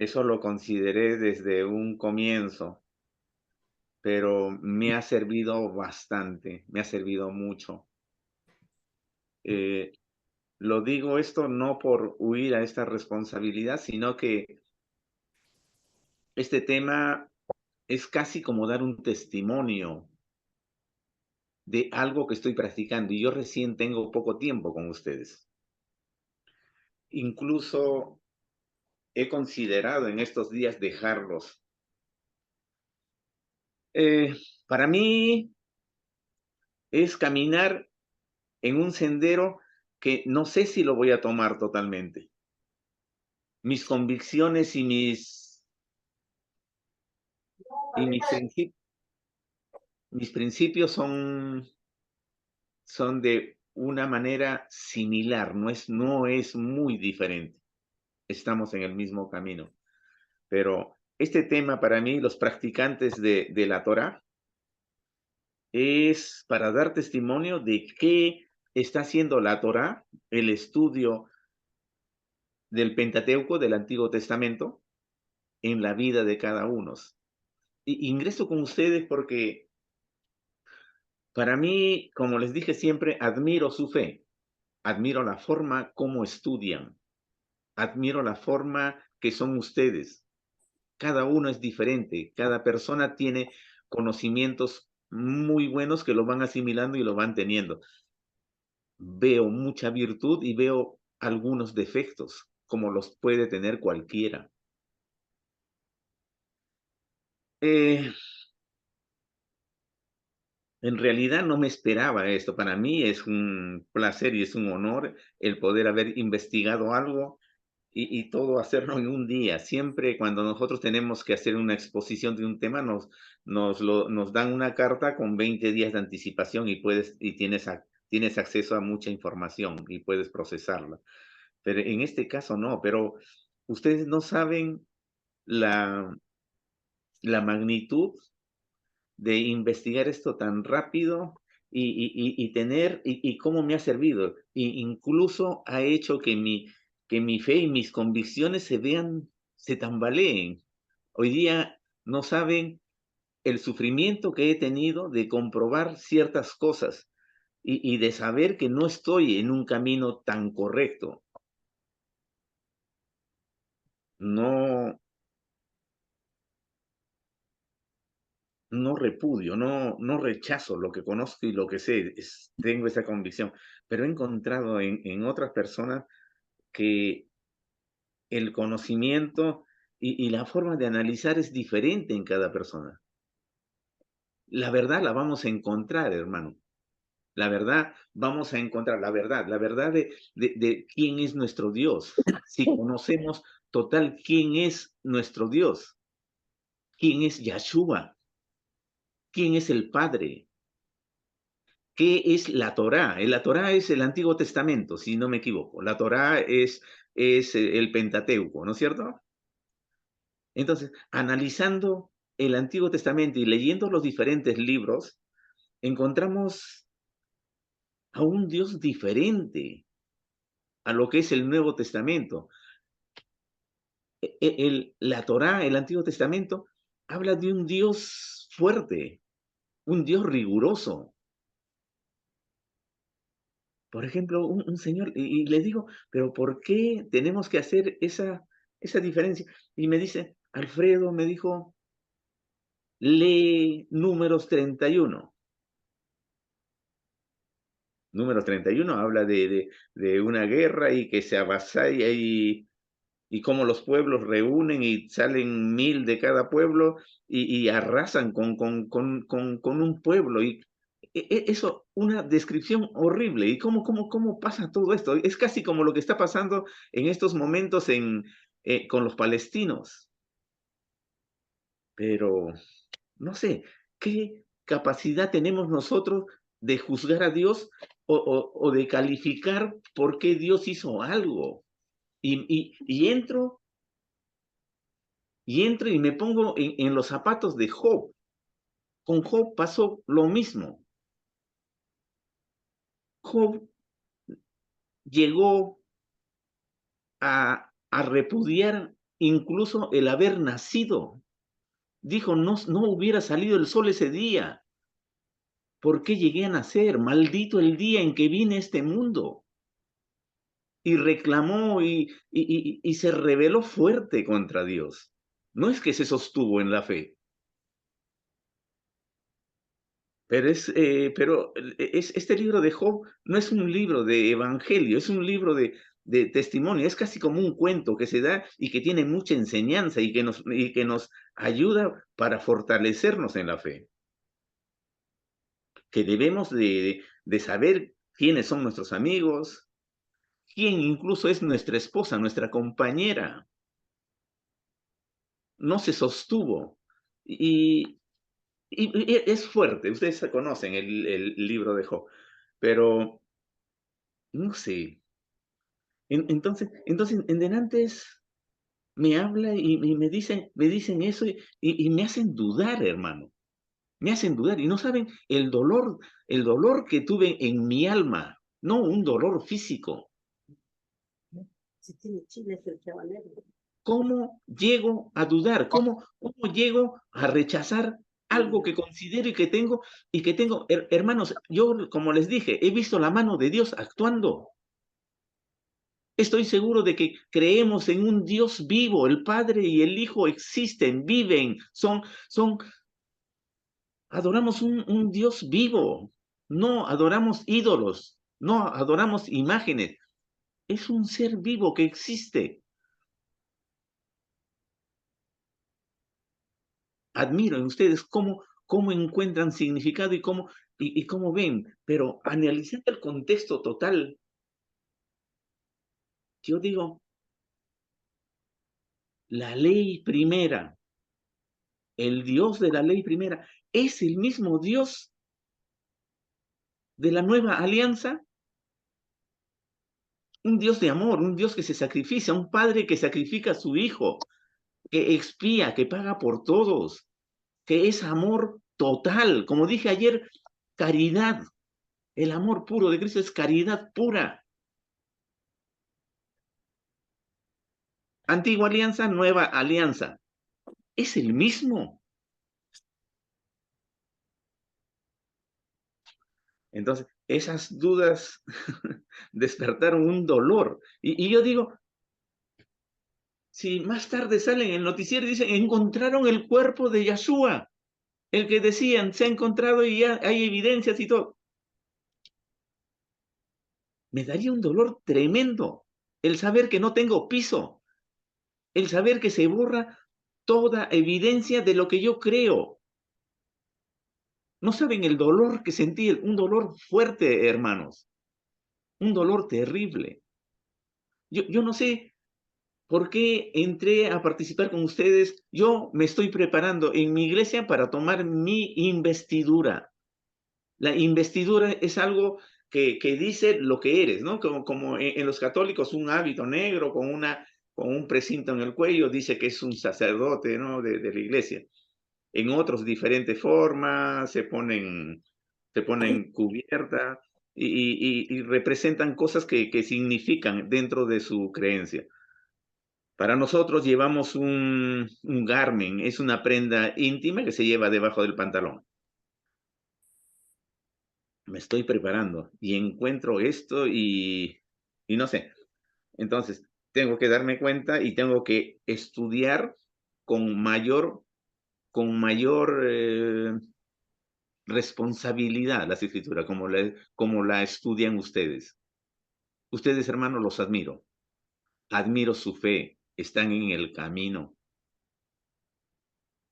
Eso lo consideré desde un comienzo, pero me ha servido bastante, me ha servido mucho. Eh, lo digo esto no por huir a esta responsabilidad, sino que este tema es casi como dar un testimonio de algo que estoy practicando, y yo recién tengo poco tiempo con ustedes. Incluso he considerado en estos días dejarlos. Eh, para mí es caminar en un sendero que no sé si lo voy a tomar totalmente. Mis convicciones y mis principios son de una manera similar, no es muy diferente. Estamos en el mismo camino. Pero este tema para mí, los practicantes de la Torá, es para dar testimonio de qué está haciendo la Torá, el estudio del Pentateuco, del Antiguo Testamento, en la vida de cada uno. Ingreso con ustedes porque para mí, como les dije siempre, admiro su fe, admiro la forma como estudian, admiro la forma que son ustedes. Cada uno es diferente, cada persona tiene conocimientos muy buenos que lo van asimilando y lo van teniendo. Veo mucha virtud y veo algunos defectos, como los puede tener cualquiera. Eh, en realidad no me esperaba esto. Para mí es un placer y es un honor el poder haber investigado algo y todo hacerlo en un día. Siempre cuando nosotros tenemos que hacer una exposición de un tema, nos dan una carta con 20 días de anticipación y tienes acceso a mucha información y puedes procesarla. Pero en este caso no, pero ustedes no saben la, la magnitud de investigar esto tan rápido y cómo me ha servido. Incluso ha hecho que mi fe y mis convicciones se tambaleen. Hoy día no saben el sufrimiento que he tenido de comprobar ciertas cosas y de saber que no estoy en un camino tan correcto. No, no repudio, no rechazo lo que conozco y lo que sé, tengo esa convicción, pero he encontrado en otras personas que el conocimiento y la forma de analizar es diferente en cada persona. La verdad la vamos a encontrar, hermano. La verdad, vamos a encontrar la verdad de quién es nuestro Dios. Si conocemos total quién es nuestro Dios, quién es Yahshua, quién es el Padre, ¿qué es la Torá? La Torá es el Antiguo Testamento, si no me equivoco. La Torá es el Pentateuco, ¿no es cierto? Entonces, analizando el Antiguo Testamento y leyendo los diferentes libros, encontramos a un Dios diferente a lo que es el Nuevo Testamento. La Torá, el Antiguo Testamento, habla de un Dios fuerte, un Dios riguroso. Por ejemplo, un señor, y le digo, pero ¿por qué tenemos que hacer esa diferencia? Y me dice, Alfredo, me dijo, lee Números 31. Números 31 habla de una guerra y que se avasalla y cómo los pueblos reúnen y salen 1000 de cada pueblo y arrasan con un pueblo. Y eso, una descripción horrible. ¿Y cómo pasa todo esto? Es casi como lo que está pasando en estos momentos con los palestinos. Pero no sé, ¿qué capacidad tenemos nosotros de juzgar a Dios o de calificar por qué Dios hizo algo? Y entro y me pongo en los zapatos de Job. Con Job pasó lo mismo. Job llegó a repudiar incluso el haber nacido. Dijo, no, no hubiera salido el sol ese día. ¿Por qué llegué a nacer? Maldito el día en que vine a este mundo. Y reclamó y se rebeló fuerte contra Dios. No es que se sostuvo en la fe, pero este libro de Job no es un libro de evangelio, es un libro de testimonio, es casi como un cuento que se da y que tiene mucha enseñanza y que nos ayuda para fortalecernos en la fe, que debemos de saber quiénes son nuestros amigos, quién incluso es nuestra esposa, nuestra compañera. No se sostuvo. Y, y es fuerte, ustedes conocen el libro de Job, pero no sé. Entonces, en delante me habla y me dicen eso y me hacen dudar, hermano. Me hacen dudar y no saben el dolor que tuve en mi alma, no un dolor físico. Si tiene chile es el chavalero. ¿Cómo llego a dudar? ¿Cómo llego a rechazar algo que considero y que tengo, hermanos, yo como les dije, he visto la mano de Dios actuando. Estoy seguro de que creemos en un Dios vivo, el Padre y el Hijo existen, viven, adoramos un Dios vivo, no adoramos ídolos, no adoramos imágenes, es un ser vivo que existe. Admiro en ustedes cómo encuentran significado y cómo ven, pero analizando el contexto total, yo digo, la ley primera, el Dios de la ley primera, es el mismo Dios de la nueva alianza, un Dios de amor, un Dios que se sacrifica, un padre que sacrifica a su hijo, que expía, que paga por todos, que es amor total. Como dije ayer, caridad. El amor puro de Cristo es caridad pura. Antigua alianza, nueva alianza. Es el mismo. Entonces, esas dudas despertaron un dolor. Y yo digo, si más tarde salen en el noticiero y dicen, encontraron el cuerpo de Yeshua, el que decían, se ha encontrado y ya hay evidencias y todo, me daría un dolor tremendo el saber que no tengo piso, el saber que se borra toda evidencia de lo que yo creo. No saben el dolor que sentí, un dolor fuerte, hermanos, un dolor terrible. Yo no sé por qué entré a participar con ustedes. Yo me estoy preparando en mi iglesia para tomar mi investidura. La investidura es algo que dice lo que eres, ¿no? Como en los católicos, un hábito negro con un precinto en el cuello dice que es un sacerdote, ¿no? De la iglesia. En otros, diferentes formas, se ponen cubierta y representan cosas que significan dentro de su creencia. Para nosotros llevamos un garmen, es una prenda íntima que se lleva debajo del pantalón. Me estoy preparando y encuentro esto y no sé. Entonces, tengo que darme cuenta y tengo que estudiar con mayor responsabilidad las escrituras, como la estudian ustedes. Ustedes, hermanos, los admiro. Admiro su fe. Están en el camino.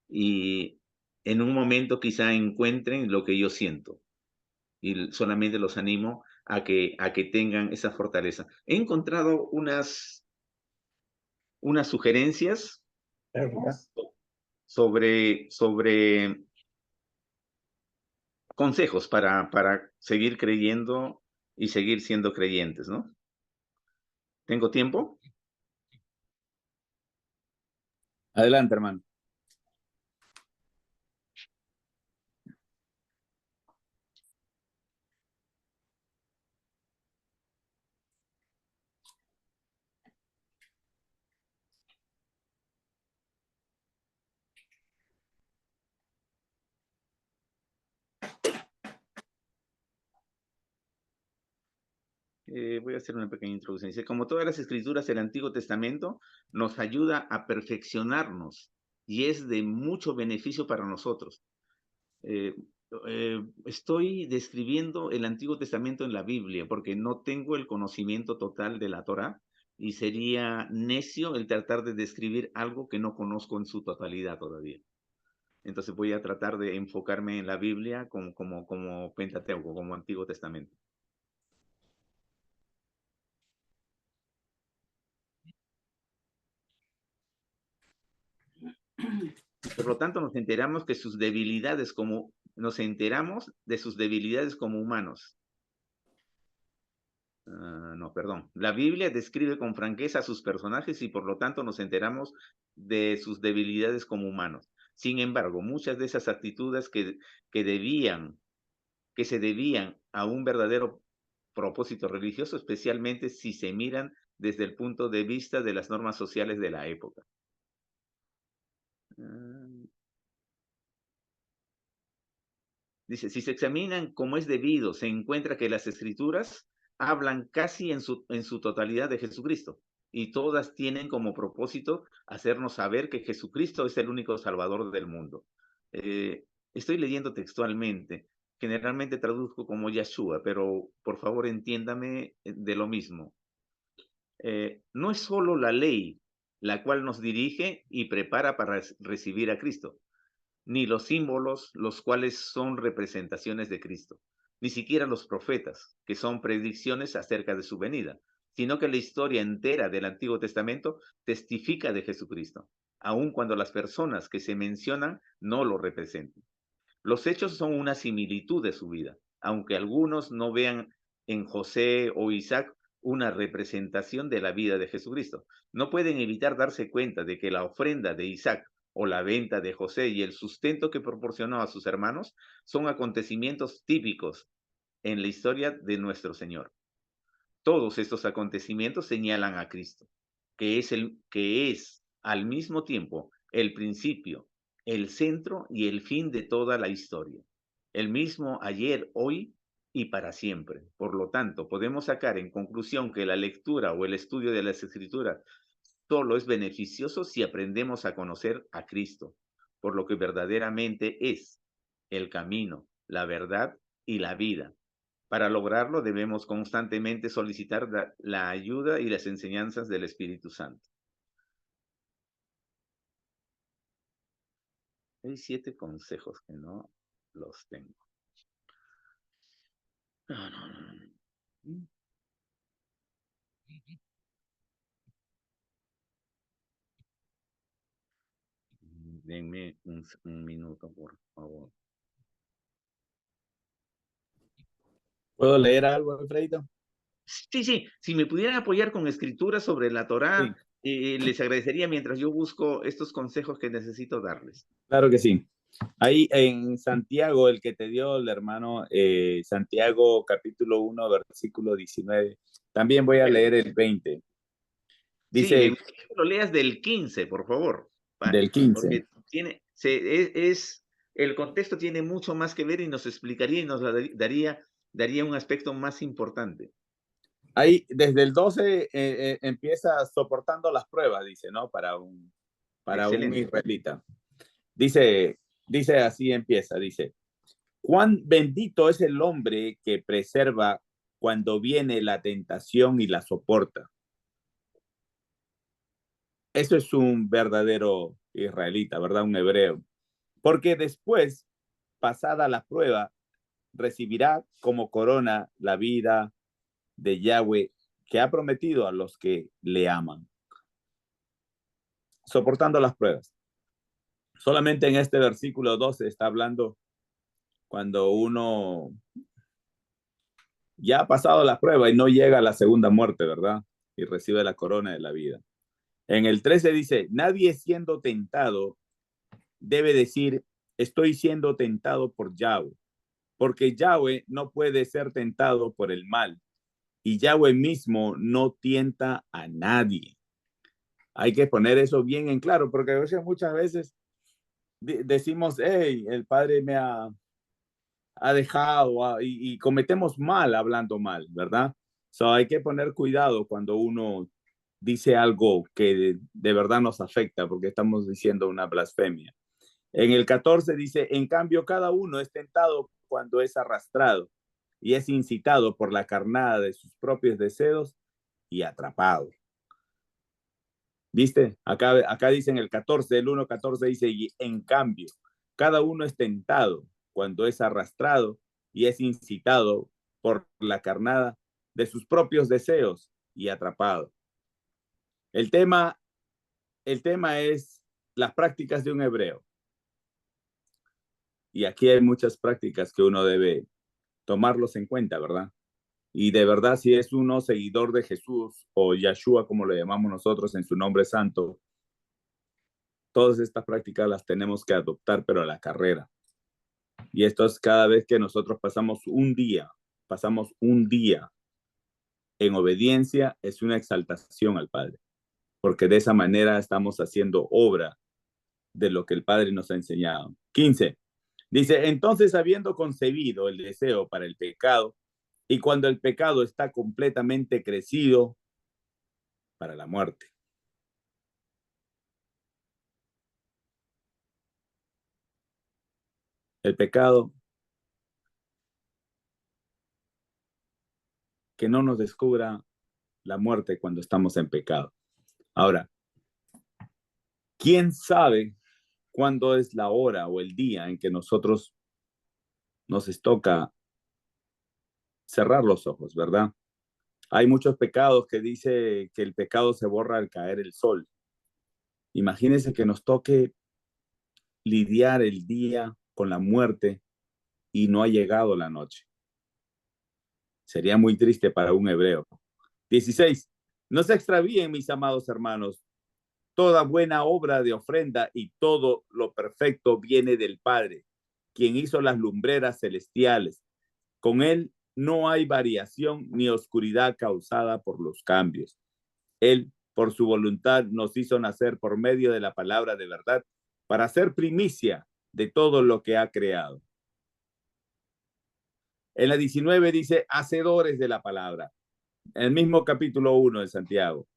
Y en un momento quizá encuentren lo que yo siento. Y solamente los animo a que tengan esa fortaleza. He encontrado unas sugerencias sobre consejos para seguir creyendo y seguir siendo creyentes, ¿no? ¿Tengo tiempo? Adelante, hermano. Voy a hacer una pequeña introducción. Dice, como todas las escrituras del Antiguo Testamento, nos ayuda a perfeccionarnos y es de mucho beneficio para nosotros. Estoy describiendo el Antiguo Testamento en la Biblia porque no tengo el conocimiento total de la Torá y sería necio el tratar de describir algo que no conozco en su totalidad todavía. Entonces voy a tratar de enfocarme en la Biblia como Pentateuco, como Antiguo Testamento. Por lo tanto, nos enteramos de sus debilidades como humanos. No, perdón. La Biblia describe con franqueza a sus personajes y por lo tanto nos enteramos de sus debilidades como humanos. Sin embargo, muchas de esas actitudes que se debían a un verdadero propósito religioso, especialmente si se miran desde el punto de vista de las normas sociales de la época. Dice, si se examinan como es debido, se encuentra que las escrituras hablan casi en su totalidad de Jesucristo y todas tienen como propósito hacernos saber que Jesucristo es el único Salvador del mundo. Estoy leyendo textualmente, generalmente traduzco como Yeshua, pero por favor entiéndame de lo mismo. No es solo la ley la cual nos dirige y prepara para recibir a Cristo, ni los símbolos, los cuales son representaciones de Cristo, ni siquiera los profetas, que son predicciones acerca de su venida, sino que la historia entera del Antiguo Testamento testifica de Jesucristo, aun cuando las personas que se mencionan no lo representan. Los hechos son una similitud de su vida, aunque algunos no vean en José o Isaac una representación de la vida de Jesucristo. No pueden evitar darse cuenta de que la ofrenda de Isaac o la venta de José y el sustento que proporcionó a sus hermanos son acontecimientos típicos en la historia de nuestro Señor. Todos estos acontecimientos señalan a Cristo, que es al mismo tiempo el principio, el centro y el fin de toda la historia. El mismo ayer, hoy y para siempre. Por lo tanto, podemos sacar en conclusión que la lectura o el estudio de las Escrituras solo es beneficioso si aprendemos a conocer a Cristo, por lo que verdaderamente es el camino, la verdad y la vida. Para lograrlo debemos constantemente solicitar la ayuda y las enseñanzas del Espíritu Santo. Hay 7 consejos que no los tengo. No. Denme un minuto, por favor. ¿Puedo leer algo, Alfredito? Sí, si me pudieran apoyar con escrituras sobre la Sí, Torá, les agradecería mientras yo busco estos consejos que necesito darles. claro que sí. Ahí en Santiago, el que te dio el hermano, Santiago capítulo 1, versículo 19. También voy a leer el 20. Sí, Dice que lo leas del 15, por favor, del 15. porque el contexto tiene mucho más que ver y nos explicaría y nos daría un aspecto más importante. Ahí desde el 12 empieza soportando las pruebas, dice, ¿no? Para un Excelente. israelita. Dice así empieza, dice, cuán bendito es el hombre que preserva cuando viene la tentación y la soporta. Eso es un verdadero israelita, ¿verdad? Un hebreo. Porque después, pasada la prueba, recibirá como corona la vida de Yahweh que ha prometido a los que le aman. Soportando las pruebas. Solamente en este versículo 12 está hablando cuando uno ya ha pasado la prueba y no llega a la segunda muerte, ¿verdad? Y recibe la corona de la vida. En el 13 dice, nadie siendo tentado debe decir, estoy siendo tentado por Yahweh, porque Yahweh no puede ser tentado por el mal y Yahweh mismo no tienta a nadie. Hay que poner eso bien en claro, porque muchas veces decimos, hey, el Padre me ha dejado y cometemos mal hablando mal, ¿verdad? So, hay que poner cuidado cuando uno dice algo que de verdad nos afecta, porque estamos diciendo una blasfemia. En el 14 dice, en cambio, cada uno es tentado cuando es arrastrado y es incitado por la carnada de sus propios deseos y atrapado. ¿Viste? Acá dice en el 14, el 1:14 dice, y en cambio, cada uno es tentado cuando es arrastrado y es incitado por la carnada de sus propios deseos y atrapado. El tema es las prácticas de un hebreo. Y aquí hay muchas prácticas que uno debe tomarlos en cuenta, ¿verdad? Y de verdad, si es uno seguidor de Jesús o Yahshua, como lo llamamos nosotros en su nombre santo, todas estas prácticas las tenemos que adoptar, pero a la carrera. Y esto es cada vez que nosotros pasamos un día en obediencia, es una exaltación al Padre, porque de esa manera estamos haciendo obra de lo que el Padre nos ha enseñado. 15. Dice, entonces habiendo concebido el deseo para el pecado, y cuando el pecado está completamente crecido, para la muerte. El pecado, que no nos descubra la muerte cuando estamos en pecado. Ahora, ¿quién sabe cuándo es la hora o el día en que nosotros nos toca cerrar los ojos, verdad? Hay muchos pecados que dice que el pecado se borra al caer el sol. Imagínense que nos toque lidiar el día con la muerte y no ha llegado la noche. Sería muy triste para un hebreo. 16. No se extravíen, mis amados hermanos. Toda buena obra de ofrenda y todo lo perfecto viene del Padre, quien hizo las lumbreras celestiales. Con él no hay variación ni oscuridad causada por los cambios. Él, por su voluntad, nos hizo nacer por medio de la palabra de verdad para ser primicia de todo lo que ha creado. En la 19 dice, hacedores de la palabra. En el mismo capítulo 1 de Santiago.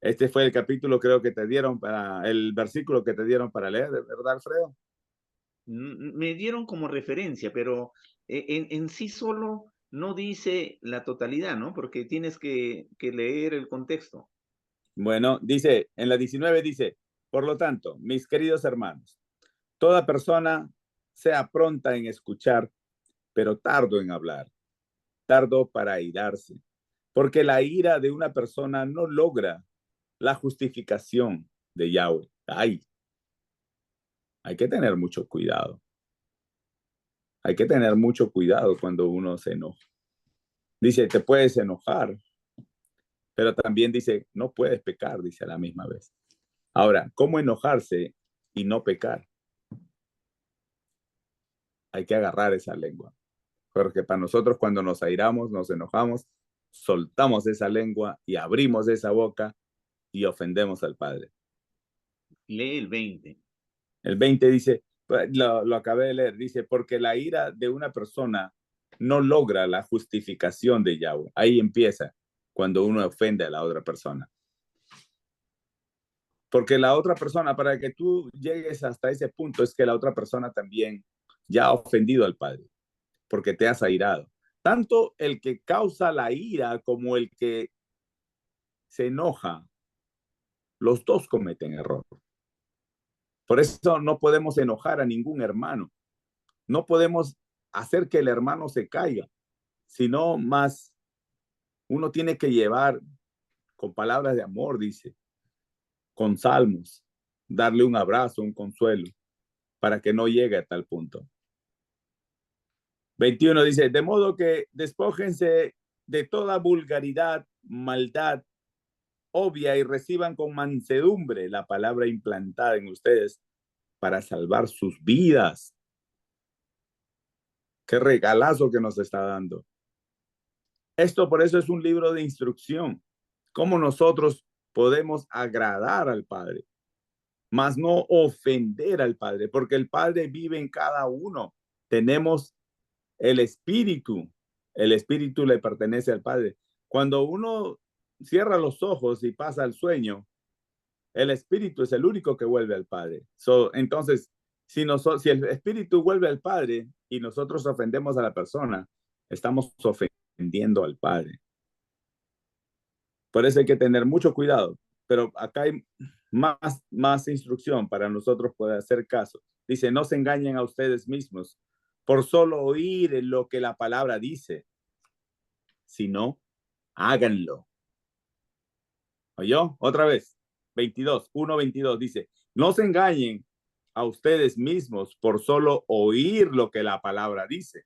Este fue el capítulo, creo que te dieron el versículo que te dieron para leer, ¿verdad, Alfredo? Me dieron como referencia, pero en sí solo no dice la totalidad, ¿no? Porque tienes que leer el contexto. Bueno, dice, en la 19 dice, por lo tanto, mis queridos hermanos, toda persona sea pronta en escuchar, pero tardo en hablar, tardo para airarse, porque la ira de una persona no logra la justificación de Yahweh. Hay que tener mucho cuidado. Hay que tener mucho cuidado cuando uno se enoja. Dice, te puedes enojar, pero también dice, no puedes pecar, dice a la misma vez. Ahora, ¿cómo enojarse y no pecar? Hay que agarrar esa lengua. Porque para nosotros cuando nos airamos, nos enojamos, soltamos esa lengua y abrimos esa boca y ofendemos al Padre. Lee el 20. El 20 dice, lo acabé de leer, dice, porque la ira de una persona no logra la justificación de Yahweh. Ahí empieza cuando uno ofende a la otra persona. Porque la otra persona, para que tú llegues hasta ese punto, es que la otra persona también ya ha ofendido al Padre, porque te has airado. Tanto el que causa la ira como el que se enoja, los dos cometen error. Por eso no podemos enojar a ningún hermano. No podemos hacer que el hermano se caiga, sino más uno tiene que llevar con palabras de amor, dice, con salmos, darle un abrazo, un consuelo, para que no llegue a tal punto. 21 dice, de modo que despójense de toda vulgaridad, maldad, obvia y reciban con mansedumbre la palabra implantada en ustedes para salvar sus vidas. Qué regalazo que nos está dando. Esto por eso es un libro de instrucción. Cómo nosotros podemos agradar al Padre, mas no ofender al Padre, porque el Padre vive en cada uno. Tenemos el Espíritu le pertenece al Padre. Cuando uno cierra los ojos y pasa al sueño, el espíritu es el único que vuelve al Padre. Entonces, si el espíritu vuelve al Padre y nosotros ofendemos a la persona, estamos ofendiendo al Padre. Por eso hay que tener mucho cuidado. Pero acá hay más instrucción para nosotros poder hacer caso. Dice, no se engañen a ustedes mismos por solo oír lo que la palabra dice, sino háganlo. ¿Oyó? Otra vez. 1:22 dice, no se engañen a ustedes mismos por solo oír lo que la palabra dice,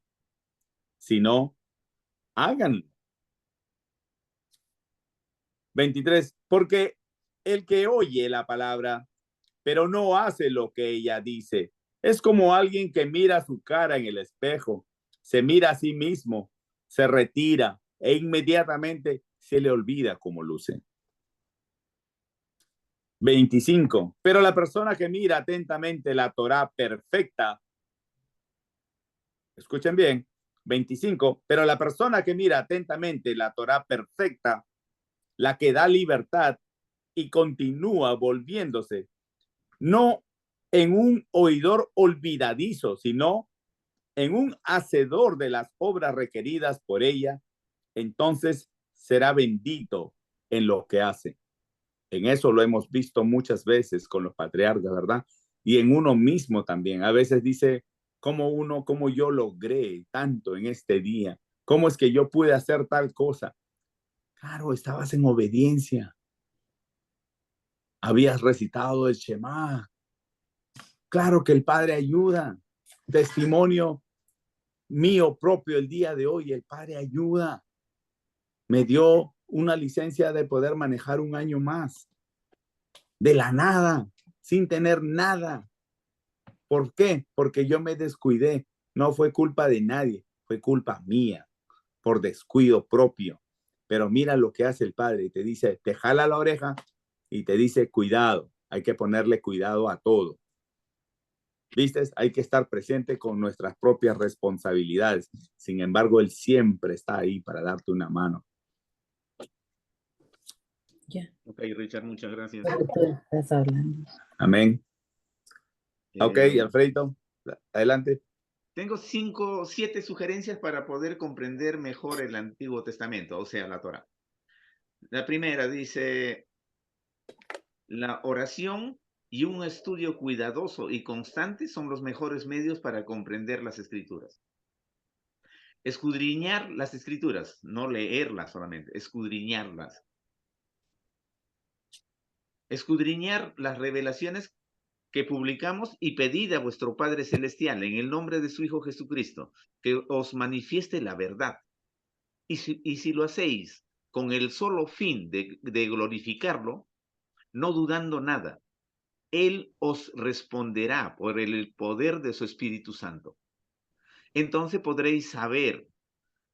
sino háganlo. 23, porque el que oye la palabra, pero no hace lo que ella dice, es como alguien que mira su cara en el espejo, se mira a sí mismo, se retira e inmediatamente se le olvida cómo luce. 25, pero la persona que mira atentamente la Torá perfecta, escuchen bien, 25, pero la persona que mira atentamente la Torá perfecta, la que da libertad y continúa volviéndose, no en un oidor olvidadizo, sino en un hacedor de las obras requeridas por ella, entonces será bendito en lo que hace. En eso lo hemos visto muchas veces con los patriarcas, ¿verdad? Y en uno mismo también. A veces dice, cómo yo logré tanto en este día, cómo es que yo pude hacer tal cosa. Claro, estabas en obediencia. Habías recitado el Shema. Claro que el Padre ayuda. Testimonio mío propio el día de hoy, el Padre ayuda. Me dio una licencia de poder manejar un año más. De la nada, sin tener nada. ¿Por qué? Porque yo me descuidé. No fue culpa de nadie, fue culpa mía, por descuido propio. Pero mira lo que hace el Padre y te dice, te jala la oreja y te dice, cuidado, hay que ponerle cuidado a todo. ¿Viste? Hay que estar presente con nuestras propias responsabilidades. Sin embargo, Él siempre está ahí para darte una mano. Ya. Ok, Richard, muchas gracias. Tú estás hablando. Amén. Ok, Alfredo, adelante. Tengo 7 sugerencias para poder comprender mejor el Antiguo Testamento, o sea, la Torá. La primera dice, la oración y un estudio cuidadoso y constante son los mejores medios para comprender las Escrituras. Escudriñar las Escrituras, no leerlas solamente, escudriñarlas. Escudriñar las revelaciones que publicamos y pedid a vuestro Padre Celestial en el nombre de su Hijo Jesucristo, que os manifieste la verdad. Y si lo hacéis con el solo fin de glorificarlo, no dudando nada, Él os responderá por el poder de su Espíritu Santo. Entonces podréis saber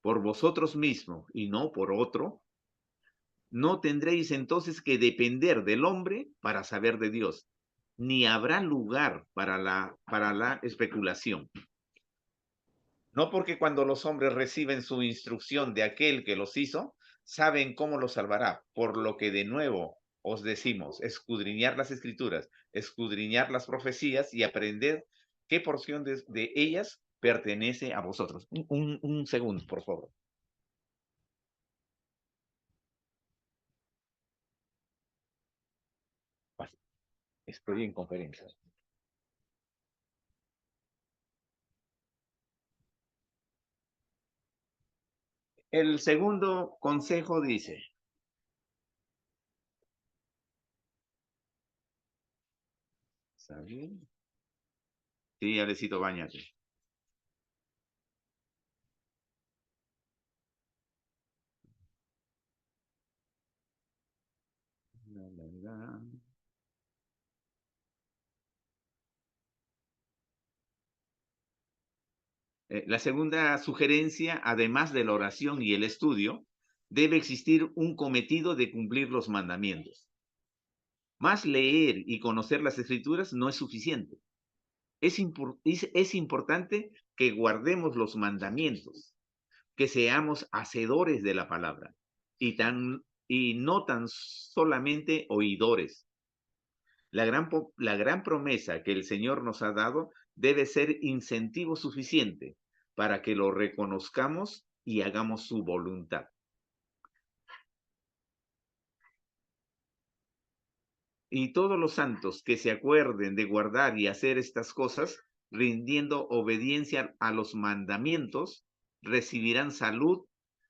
por vosotros mismos y no por otro. No tendréis entonces que depender del hombre para saber de Dios, ni habrá lugar para la especulación. No porque cuando los hombres reciben su instrucción de aquel que los hizo, saben cómo los salvará, por lo que de nuevo os decimos, escudriñar las escrituras, escudriñar las profecías y aprender qué porción de ellas pertenece a vosotros. Un segundo, por favor. Estoy en conferencia. El segundo consejo dice, ¿saben? Sí, Alecito, bañate. La segunda sugerencia, además de la oración y el estudio, debe existir un cometido de cumplir los mandamientos. Más leer y conocer las escrituras no es suficiente. Es importante que guardemos los mandamientos, que seamos hacedores de la palabra. y no tan solamente oidores. La gran promesa que el Señor nos ha dado debe ser incentivo suficiente para que lo reconozcamos y hagamos su voluntad. Y todos los santos que se acuerden de guardar y hacer estas cosas, rindiendo obediencia a los mandamientos, recibirán salud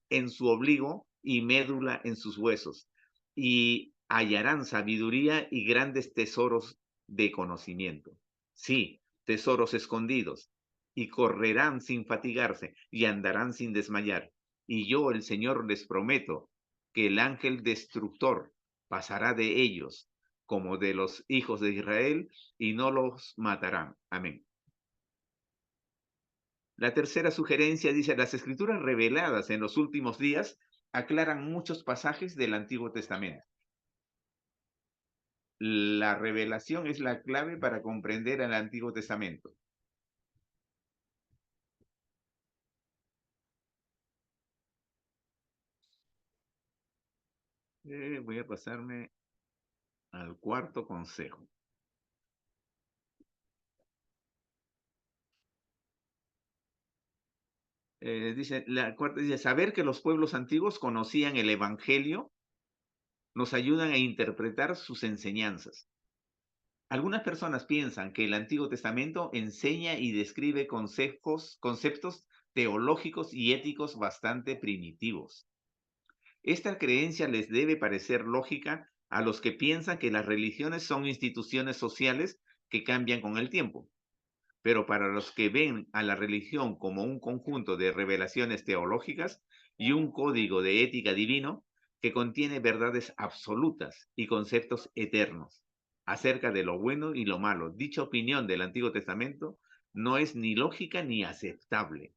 en su obligo y médula en sus huesos, y hallarán sabiduría y grandes tesoros de conocimiento. Sí, tesoros escondidos, y correrán sin fatigarse, y andarán sin desmayar. Y yo, el Señor, les prometo que el ángel destructor pasará de ellos como de los hijos de Israel, y no los matarán. Amén. La tercera sugerencia dice, las escrituras reveladas en los últimos días aclaran muchos pasajes del Antiguo Testamento. La revelación es la clave para comprender el Antiguo Testamento. Voy a pasarme al cuarto consejo. La cuarta dice, saber que los pueblos antiguos conocían el Evangelio nos ayudan a interpretar sus enseñanzas. Algunas personas piensan que el Antiguo Testamento enseña y describe conceptos teológicos y éticos bastante primitivos. Esta creencia les debe parecer lógica a los que piensan que las religiones son instituciones sociales que cambian con el tiempo. Pero para los que ven a la religión como un conjunto de revelaciones teológicas y un código de ética divino que contiene verdades absolutas y conceptos eternos acerca de lo bueno y lo malo, dicha opinión del Antiguo Testamento no es ni lógica ni aceptable,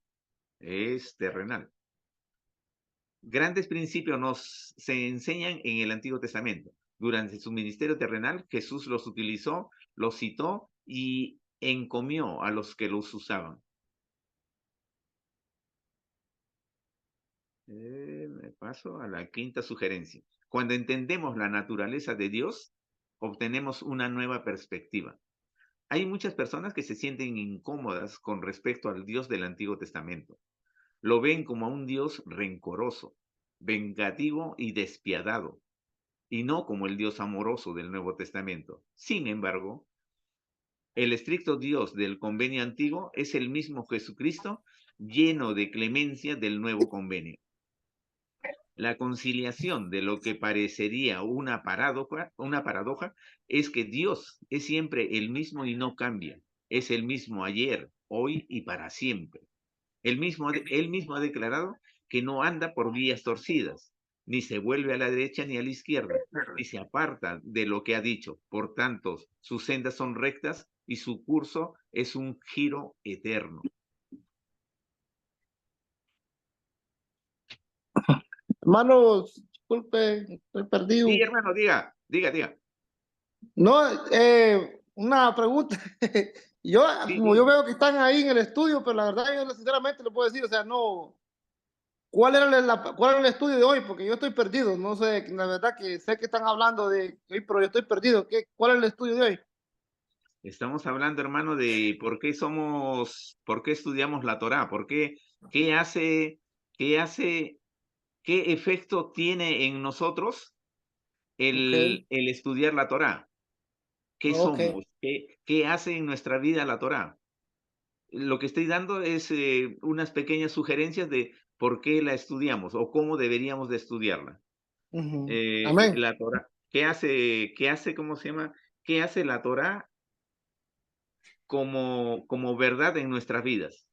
es terrenal. Grandes principios se enseñan en el Antiguo Testamento. Durante su ministerio terrenal, Jesús los utilizó, los citó y encomió a los que los usaban. Me paso a la quinta sugerencia. Cuando entendemos la naturaleza de Dios, obtenemos una nueva perspectiva. Hay muchas personas que se sienten incómodas con respecto al Dios del Antiguo Testamento. Lo ven como a un Dios rencoroso, vengativo y despiadado, y no como el Dios amoroso del Nuevo Testamento. Sin embargo, el estricto Dios del convenio antiguo es el mismo Jesucristo, lleno de clemencia del nuevo convenio. La conciliación de lo que parecería una paradoja es que Dios es siempre el mismo y no cambia. Es el mismo ayer, hoy y para siempre. Él mismo ha declarado que no anda por vías torcidas, ni se vuelve a la derecha ni a la izquierda, ni se aparta de lo que ha dicho. Por tanto, sus sendas son rectas y su curso es un giro eterno. Hermanos, disculpe, estoy perdido. Sí, hermano, diga. No, una pregunta. Yo, Sí, como yo veo que están ahí en el estudio, pero la verdad yo sinceramente le puedo decir, o sea, no, ¿cuál era el estudio de hoy? Porque yo estoy perdido, no sé, la verdad que sé que están hablando de hoy, pero yo estoy perdido. ¿Cuál es el estudio de hoy? estamos hablando, hermano, de por qué estudiamos la Torá, qué hace, qué efecto tiene en nosotros Ok, el estudiar la Torá. ¿Qué ok. somos? ¿Qué hace en nuestra vida la Torá? Lo que estoy dando es unas pequeñas sugerencias de por qué la estudiamos o cómo deberíamos de estudiarla. Ujú. Amén. La Torá, cómo se llama? ¿Qué hace la Torá como verdad en nuestras vidas?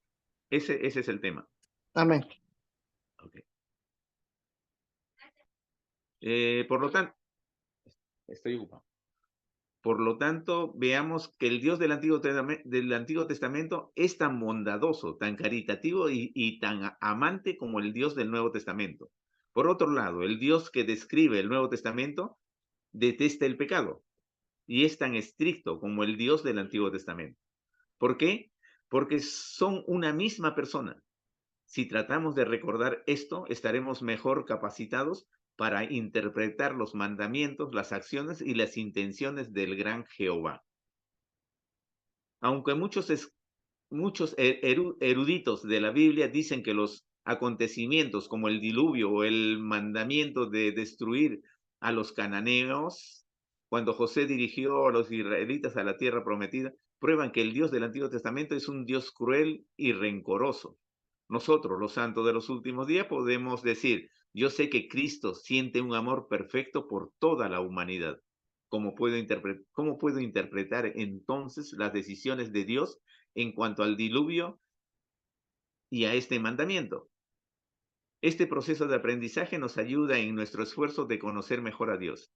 Ese es el tema. Amén. Okay. Por lo tanto, estoy ocupado. Por lo tanto, veamos que el Dios del Antiguo Testamento es tan bondadoso, tan caritativo y tan amante como el Dios del Nuevo Testamento. Por otro lado, el Dios que describe el Nuevo Testamento detesta el pecado y es tan estricto como el Dios del Antiguo Testamento. ¿Por qué? Porque son una misma persona. Si tratamos de recordar esto, estaremos mejor capacitados para interpretar los mandamientos, las acciones y las intenciones del gran Jehová. Aunque muchos eruditos de la Biblia dicen que los acontecimientos como el diluvio o el mandamiento de destruir a los cananeos, cuando José dirigió a los israelitas a la tierra prometida, prueban que el Dios del Antiguo Testamento es un Dios cruel y rencoroso. Nosotros, los santos de los últimos días, podemos decir, yo sé que Cristo siente un amor perfecto por toda la humanidad. ¿Cómo puedo interpretar entonces las decisiones de Dios en cuanto al diluvio y a este mandamiento? Este proceso de aprendizaje nos ayuda en nuestro esfuerzo de conocer mejor a Dios.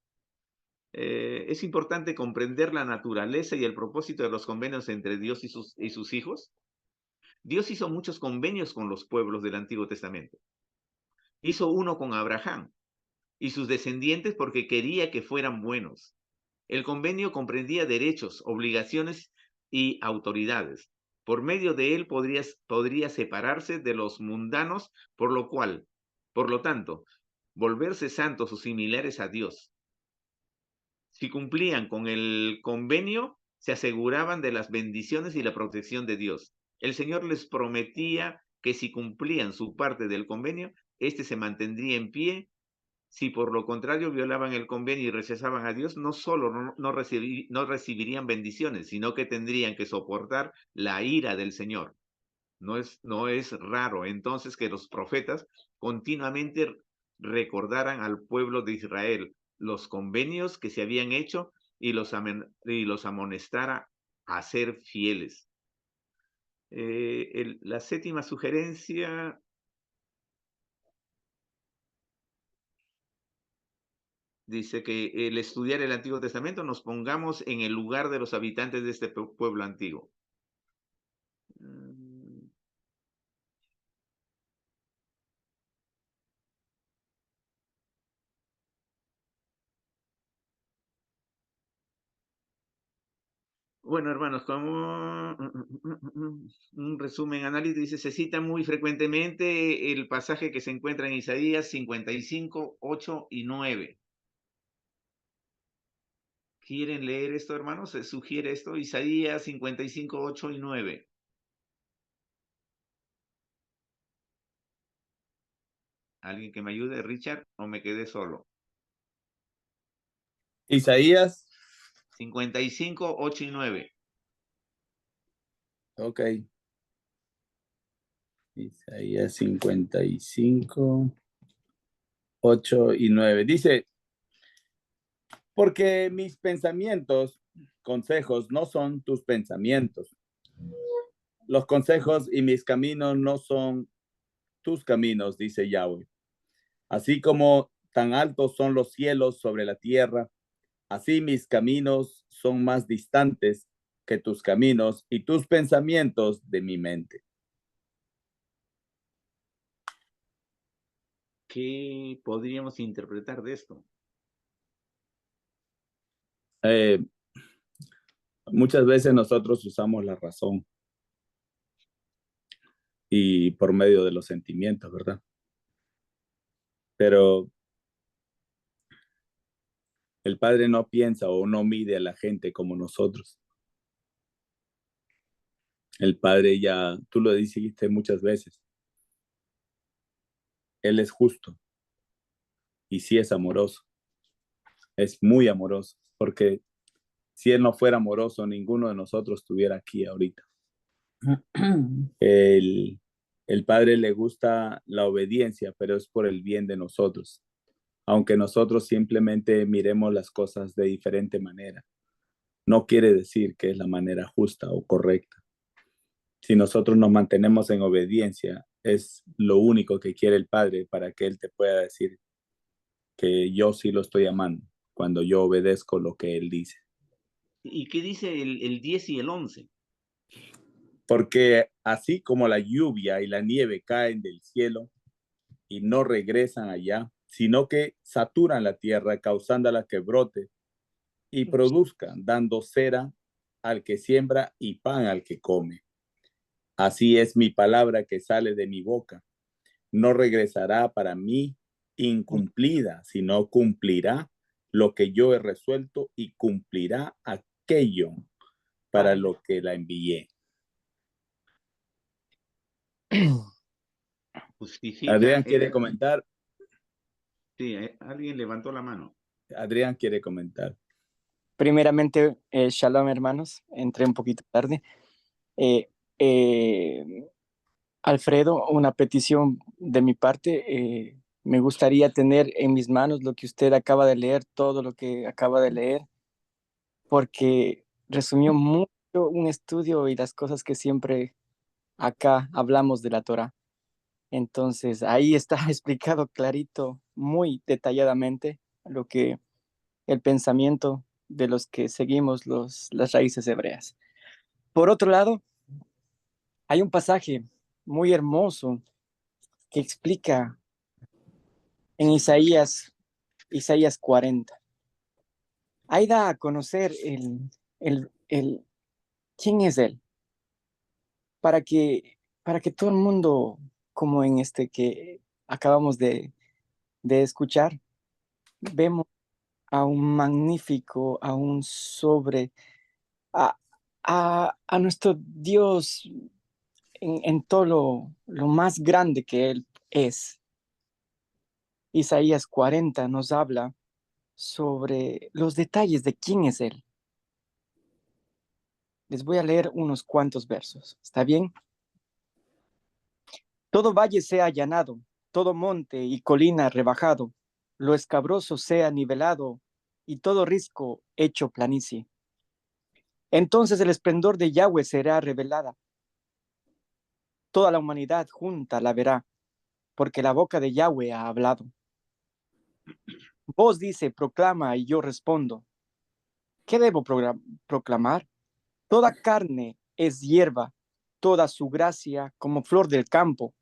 Es importante comprender la naturaleza y el propósito de los convenios entre Dios y sus hijos. Dios hizo muchos convenios con los pueblos del Antiguo Testamento. Hizo uno con Abraham y sus descendientes porque quería que fueran buenos. El convenio comprendía derechos, obligaciones y autoridades. Por medio de él podría separarse de los mundanos, por lo tanto, volverse santos o similares a Dios. Si cumplían con el convenio, se aseguraban de las bendiciones y la protección de Dios. El Señor les prometía que si cumplían su parte del convenio, éste se mantendría en pie. Si por lo contrario violaban el convenio y rechazaban a Dios, no solo no recibirían bendiciones, sino que tendrían que soportar la ira del Señor. No es raro entonces que los profetas continuamente recordaran al pueblo de Israel los convenios que se habían hecho y los amonestara a ser fieles. La séptima sugerencia dice que el estudiar el Antiguo Testamento nos pongamos en el lugar de los habitantes de este pueblo antiguo. Bueno, hermanos, como un resumen análisis, dice, se cita muy frecuentemente el pasaje que se encuentra en Isaías 55, 8 y 9. ¿Quieren leer esto, hermanos? Se sugiere esto, Isaías 55, 8 y 9. ¿Alguien que me ayude, Richard, o me quedé solo? Isaías. 55, 8 y 9. Ok. Isaías 55, 8 y 9. Dice, porque mis pensamientos, consejos, no son tus pensamientos. Los consejos y mis caminos no son tus caminos, dice Yahweh. Así como tan altos son los cielos sobre la tierra, así mis caminos son más distantes que tus caminos y tus pensamientos de mi mente. ¿Qué podríamos interpretar de esto? Muchas veces nosotros usamos la razón y por medio de los sentimientos, ¿verdad? Pero el Padre no piensa o no mide a la gente como nosotros. El Padre ya, tú lo dijiste muchas veces, Él es justo y sí es amoroso, es muy amoroso, porque si Él no fuera amoroso, ninguno de nosotros estuviera aquí ahorita. El Padre le gusta la obediencia, pero es por el bien de nosotros, aunque nosotros simplemente miremos las cosas de diferente manera. No quiere decir que es la manera justa o correcta. Si nosotros nos mantenemos en obediencia, es lo único que quiere el Padre para que Él te pueda decir que yo sí lo estoy amando cuando yo obedezco lo que Él dice. ¿Y qué dice el 10 y el 11? Porque así como la lluvia y la nieve caen del cielo y no regresan allá, sino que saturan la tierra, causándola que brote y produzcan, dando cera al que siembra y pan al que come. Así es mi palabra que sale de mi boca. No regresará para mí incumplida, sino cumplirá lo que yo he resuelto y cumplirá aquello para lo que la envié. Justifica. Adrián quiere comentar. Sí, alguien levantó la mano. Adrián quiere comentar. Primeramente, shalom, hermanos. Entré un poquito tarde. Alfredo, una petición de mi parte. Me gustaría tener en mis manos lo que usted acaba de leer, todo lo que acaba de leer, porque resumió mucho un estudio y las cosas que siempre acá hablamos de la Torah. Entonces, ahí está explicado clarito, muy detalladamente, lo que el pensamiento de los que seguimos las raíces hebreas. Por otro lado, hay un pasaje muy hermoso que explica en Isaías 40. Ahí da a conocer quién es Él, para que todo el mundo, como en este que acabamos de escuchar, vemos a un magnífico, a un a, a nuestro Dios en todo lo más grande que Él es. Isaías 40 nos habla sobre los detalles de quién es Él. Les voy a leer unos cuantos versos. ¿Está bien? Todo valle sea allanado, todo monte y colina rebajado, lo escabroso sea nivelado y todo risco hecho planicie. Entonces el esplendor de Yahweh será revelada. Toda la humanidad junta la verá, porque la boca de Yahweh ha hablado. Vos dice, proclama, y yo respondo. ¿Qué debo proclamar? Toda carne es hierba, toda su gracia como flor del campo.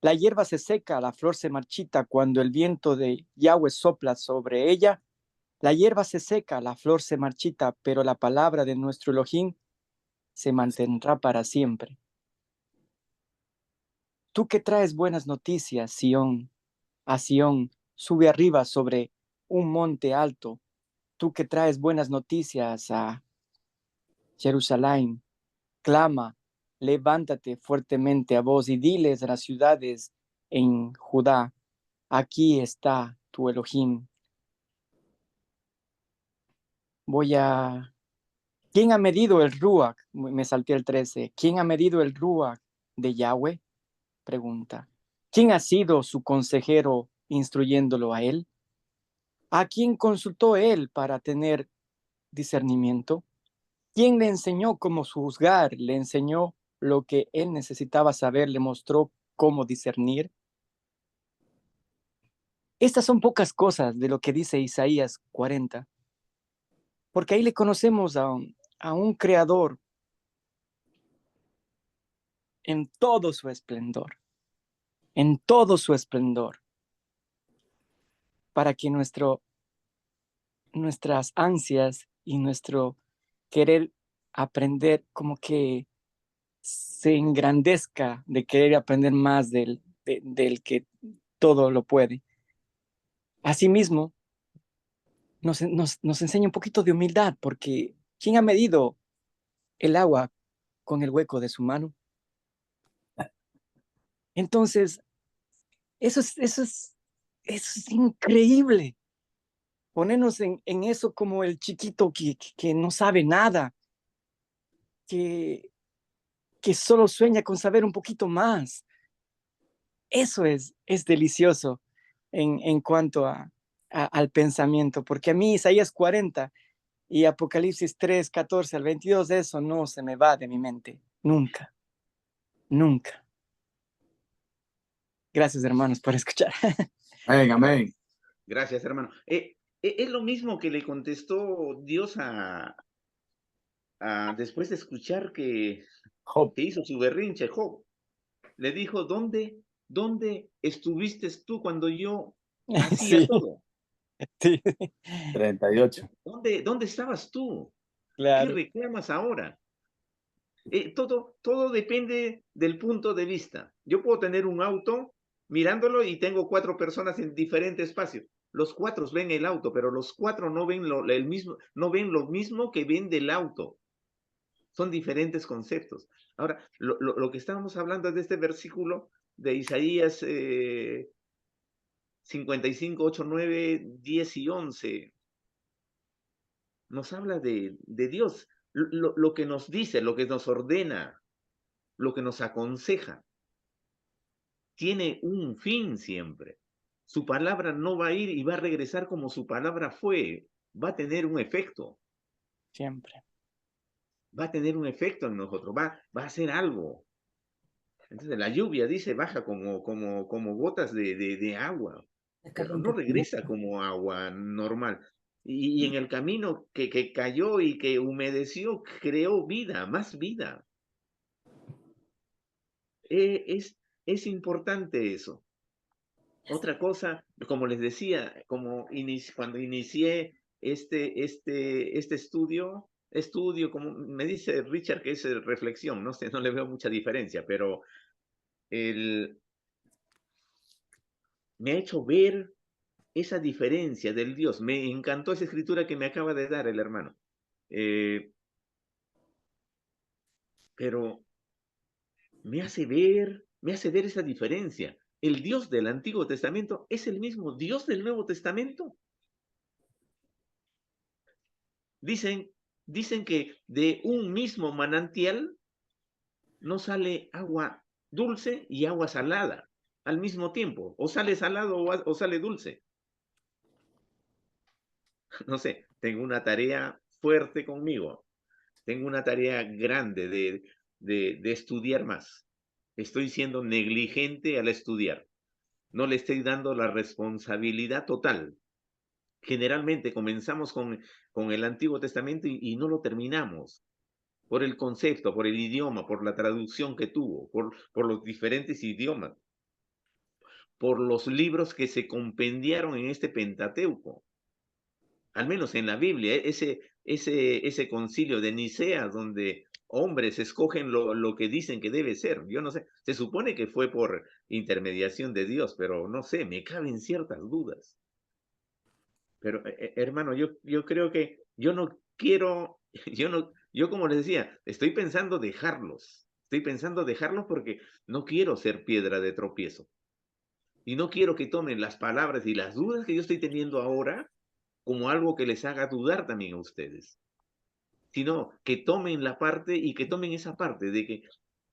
La hierba se seca, la flor se marchita cuando el viento de Yahweh sopla sobre ella. La hierba se seca, la flor se marchita, pero la palabra de nuestro Elohim se mantendrá para siempre. Tú que traes buenas noticias, Sión, a Sión, sube arriba sobre un monte alto. Tú que traes buenas noticias a Jerusalén, clama, levántate fuertemente a voz y diles a las ciudades en Judá, aquí está tu Elohim. ¿Quién ha medido el Ruach? Me salté el 13. ¿Quién ha medido el Ruach de Yahweh? Pregunta. ¿Quién ha sido su consejero instruyéndolo a él? ¿A quién consultó él para tener discernimiento? ¿Quién le enseñó cómo juzgar? ¿Le enseñó lo que él necesitaba saber? ¿Le mostró cómo discernir? Estas son pocas cosas de lo que dice Isaías 40, porque ahí le conocemos a un creador en todo su esplendor, para que nuestras ansias y nuestro querer aprender como que se engrandezca de querer aprender más del que todo lo puede. Asimismo, nos enseña un poquito de humildad, porque ¿quién ha medido el agua con el hueco de su mano? Entonces, eso es increíble. Ponernos en eso como el chiquito que no sabe nada, que solo sueña con saber un poquito más. Eso es delicioso en cuanto al pensamiento, porque a mí Isaías 40 y Apocalipsis 3, 14 al 22, eso no se me va de mi mente, nunca, nunca. Gracias, hermanos, por escuchar. Amén, amén. Gracias, hermano. Es lo mismo que le contestó Dios después de escuchar que Job. hizo su berrinche, Job. Le dijo, ¿dónde estuviste tú cuando yo hacía Sí, todo? sí, 38. ¿Dónde estabas tú? ¿Qué claro. reclamas ahora? Todo depende del punto de vista. Yo puedo tener un auto mirándolo y tengo 4 personas en diferente espacio. Los 4 ven el auto, pero los 4 no ven no ven lo mismo que ven del auto. Son diferentes conceptos. Ahora, lo que estábamos hablando de este versículo de Isaías 55, 8, 9, 10 y 11, nos habla de Dios, lo que nos dice, lo que nos ordena, lo que nos aconseja. Tiene un fin siempre. Su palabra no va a ir y va a regresar como su palabra fue. Va a tener un efecto. Siempre. Va a tener un efecto en nosotros. Va a hacer algo. Entonces la lluvia, dice, baja como gotas de agua. Pero no regresa como agua normal. Y en el camino que cayó y que humedeció, creó vida, más vida. Es importante eso. Otra cosa, como les decía, cuando inicié este estudio, como me dice Richard que es reflexión, no sé, no le veo mucha diferencia, pero me ha hecho ver esa diferencia del Dios. Me encantó esa escritura que me acaba de dar el hermano. Pero me hace ver esa diferencia. El Dios del Antiguo Testamento es el mismo Dios del Nuevo Testamento. Dicen que de un mismo manantial no sale agua dulce y agua salada al mismo tiempo. O sale salado o sale dulce. No sé, tengo una tarea fuerte conmigo. Tengo una tarea grande de estudiar más. Estoy siendo negligente al estudiar. No le estoy dando la responsabilidad total. Generalmente comenzamos con el Antiguo Testamento y no lo terminamos. Por el concepto, por el idioma, por la traducción que tuvo, por los diferentes idiomas, por los libros que se compendiaron en este Pentateuco. Al menos en la Biblia, ese concilio de Nicea, donde hombres escogen lo que dicen que debe ser. Yo no sé, se supone que fue por intermediación de Dios, pero no sé, me caben ciertas dudas. Pero, hermano, yo creo que yo no quiero, yo como les decía, estoy pensando dejarlos porque no quiero ser piedra de tropiezo. Y no quiero que tomen las palabras y las dudas que yo estoy teniendo ahora como algo que les haga dudar también a ustedes, sino que tomen la parte y que tomen esa parte de que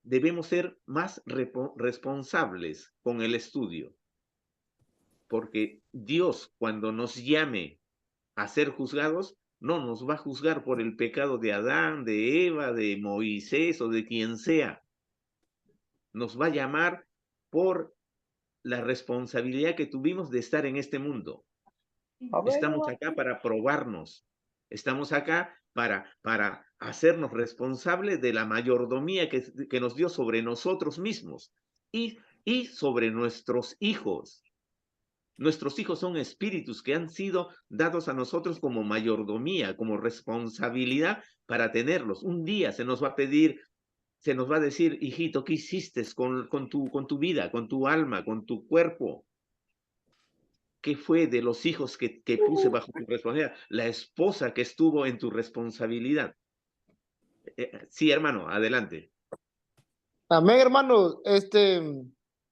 debemos ser más responsables con el estudio, porque Dios cuando nos llame a ser juzgados, no nos va a juzgar por el pecado de Adán, de Eva, de Moisés o de quien sea. Nos va a llamar por la responsabilidad que tuvimos de estar en este mundo. Estamos acá para probarnos. Estamos acá para hacernos responsables de la mayordomía que nos dio sobre nosotros mismos y sobre nuestros hijos. Nuestros hijos son espíritus que han sido dados a nosotros como mayordomía, como responsabilidad para tenerlos. Un día se nos va a pedir, se nos va a decir, hijito, ¿qué hiciste con tu vida, con tu alma, con tu cuerpo? ¿Qué fue de los hijos que puse bajo tu responsabilidad? La esposa que estuvo en tu responsabilidad. Sí, hermano, adelante. Amén, hermano.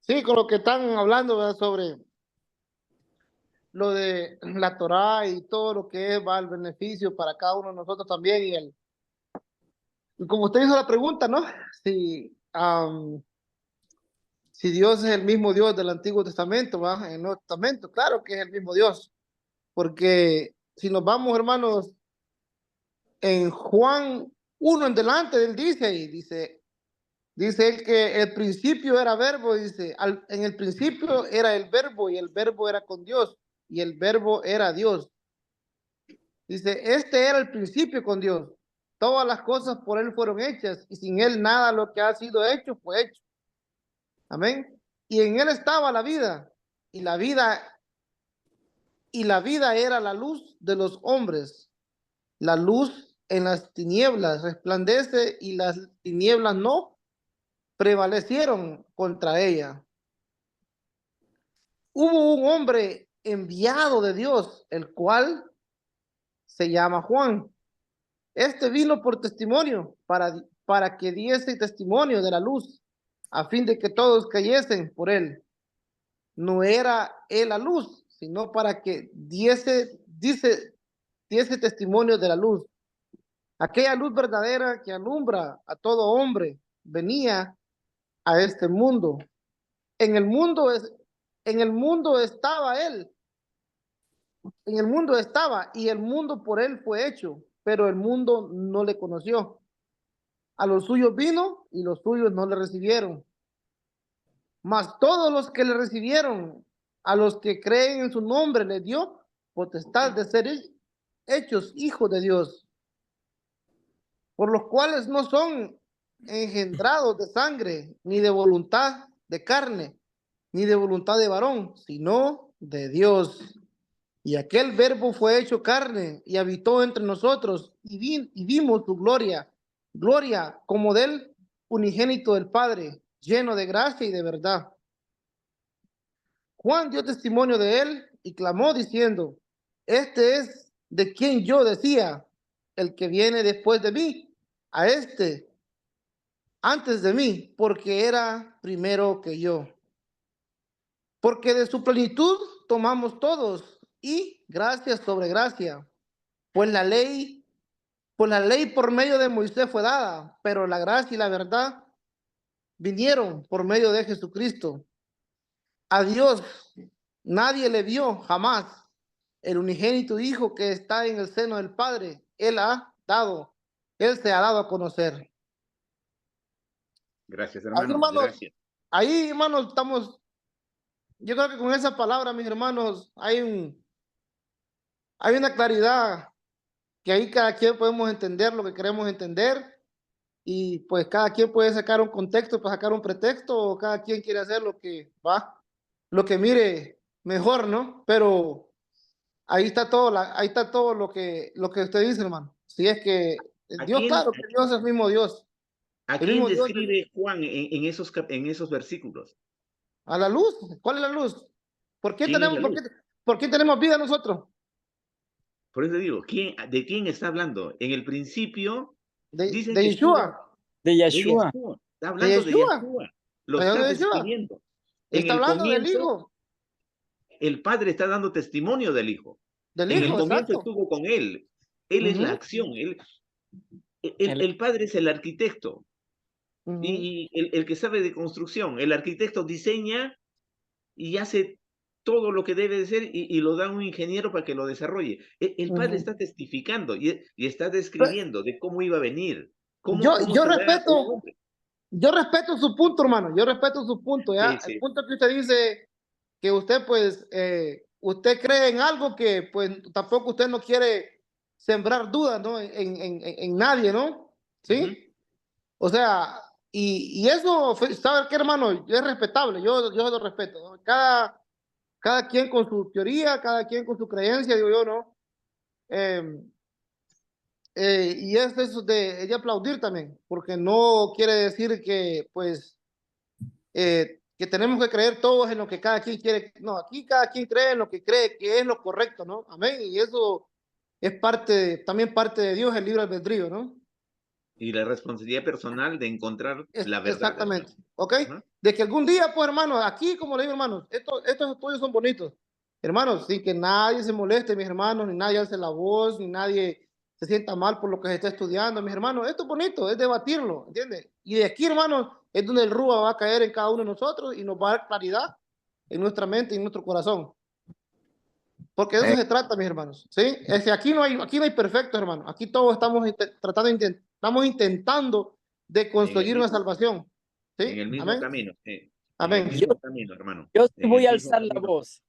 Sí, con lo que están hablando, ¿verdad? Sobre lo de la Torá y todo lo que va el beneficio para cada uno de nosotros también. Y como usted hizo la pregunta, ¿no? Si Dios es el mismo Dios del Antiguo Testamento, ¿va? En el Nuevo Testamento, claro que es el mismo Dios. Porque si nos vamos, hermanos, en Juan 1 en delante, él dice él que el principio era verbo, dice, en el principio era el verbo y el verbo era con Dios y el verbo era Dios. Dice, este era el principio con Dios. Todas las cosas por él fueron hechas y sin él nada lo que ha sido hecho fue hecho. Amén. Y en él estaba la vida y la vida era la luz de los hombres. La luz en las tinieblas resplandece y las tinieblas no prevalecieron contra ella. hubo un hombre enviado de Dios, el cual se llama Juan. Este vino por testimonio, para que diese testimonio de la luz, a fin de que todos creyesen por él. No era él la luz, sino para que diese testimonio de la luz. Aquella luz verdadera que alumbra a todo hombre venía a este mundo. En el mundo estaba él. En el mundo estaba y el mundo por él fue hecho, pero el mundo no le conoció. A los suyos vino y los suyos no le recibieron. Mas todos los que le recibieron, a los que creen en su nombre, le dio potestad de ser hechos hijos de Dios, por los cuales no son engendrados de sangre, ni de voluntad de carne, ni de voluntad de varón, sino de Dios. Y aquel verbo fue hecho carne y habitó entre nosotros y vimos su gloria, gloria como del unigénito del Padre, lleno de gracia y de verdad. Juan dio testimonio de él y clamó diciendo, este es de quien yo decía, el que viene después de mí, a este, antes de mí, porque era primero que yo. Porque de su plenitud tomamos todos y gracia sobre gracia, pues la ley por medio de Moisés fue dada, pero la gracia y la verdad vinieron por medio de Jesucristo. A Dios nadie le vio jamás. El unigénito Hijo que está en el seno del Padre, Él se ha dado a conocer. Gracias, Ahí, hermano. hermanos, Gracias. ahí, hermanos, estamos. Yo creo que con esa palabra, mis hermanos, hay una claridad que ahí cada quien podemos entender lo que queremos entender y pues cada quien puede sacar un contexto para sacar un pretexto o cada quien quiere hacer lo que mire mejor, ¿no? Pero ahí está todo lo que usted dice, hermano. Si es que ¿A Dios, quién, claro, que Dios es el mismo Dios. a El quién mismo Dios describe Juan en esos versículos? a la luz. ¿Cuál es la luz? ¿Por qué ¿Quién es la tenemos, luz? por qué tenemos vida nosotros? Por eso digo, ¿de quién está hablando? En el principio dicen De que estuvo Yeshua. De de Yeshua. Yeshua. Está De hablando de Yeshua. Yeshua. Lo Está está hablando de Yeshua. describiendo. En Está el hablando del comienzo, Hijo. el Padre está dando testimonio del Hijo. Del En el Hijo, comienzo exacto. estuvo con Él. Él es la Ujú, acción. El Padre es el arquitecto. ujú, Y el que sabe de construcción. El arquitecto diseña y hace todo lo que debe de ser y lo da a un ingeniero para que lo desarrolle. El Padre ujú. está testificando y está describiendo de cómo iba a venir, Yo, cómo yo será un respeto, hombre. yo respeto su punto, hermano. Yo respeto su punto, ¿ya? Sí, El sí. punto que usted dice que usted, pues, usted cree en algo que, pues, tampoco usted no quiere sembrar dudas, ¿no? En nadie, ¿no? Ujú. ¿Sí? O sea, y eso, ¿sabe qué, hermano? Es respetable, yo lo respeto, ¿no? Cada quien con su teoría, cada quien con su creencia, digo yo, ¿no? Eh, y es eso de aplaudir también, porque no quiere decir que, pues, que tenemos que creer todos en lo que cada quien quiere. No, aquí cada quien cree en lo que cree que es lo correcto, ¿no? Amén. Y eso es también parte de Dios, el libre albedrío, ¿no? Y la responsabilidad personal de encontrar la verdad, Exactamente, hermano. ¿ok? Ajá. De que algún día, pues, hermanos, aquí, como le digo, hermanos, estos estudios son bonitos. Hermanos, sin que nadie se moleste, mis hermanos, ni nadie alce la voz, ni nadie se sienta mal por lo que se está estudiando, mis hermanos. Esto es bonito, es debatirlo, ¿entiendes? Y de aquí, hermanos, es donde el Rúa va a caer en cada uno de nosotros y nos va a dar claridad en nuestra mente y en nuestro corazón. Porque de eso se trata, mis hermanos, ¿sí? Es que aquí no hay perfectos, hermanos. Aquí todos estamos intentando de En el conseguir una mismo, salvación, en ¿sí? el mismo Amén. camino, sí. En el Amén. mismo camino, hermano. Yo sí En voy el a mismo alzar la camino. voz,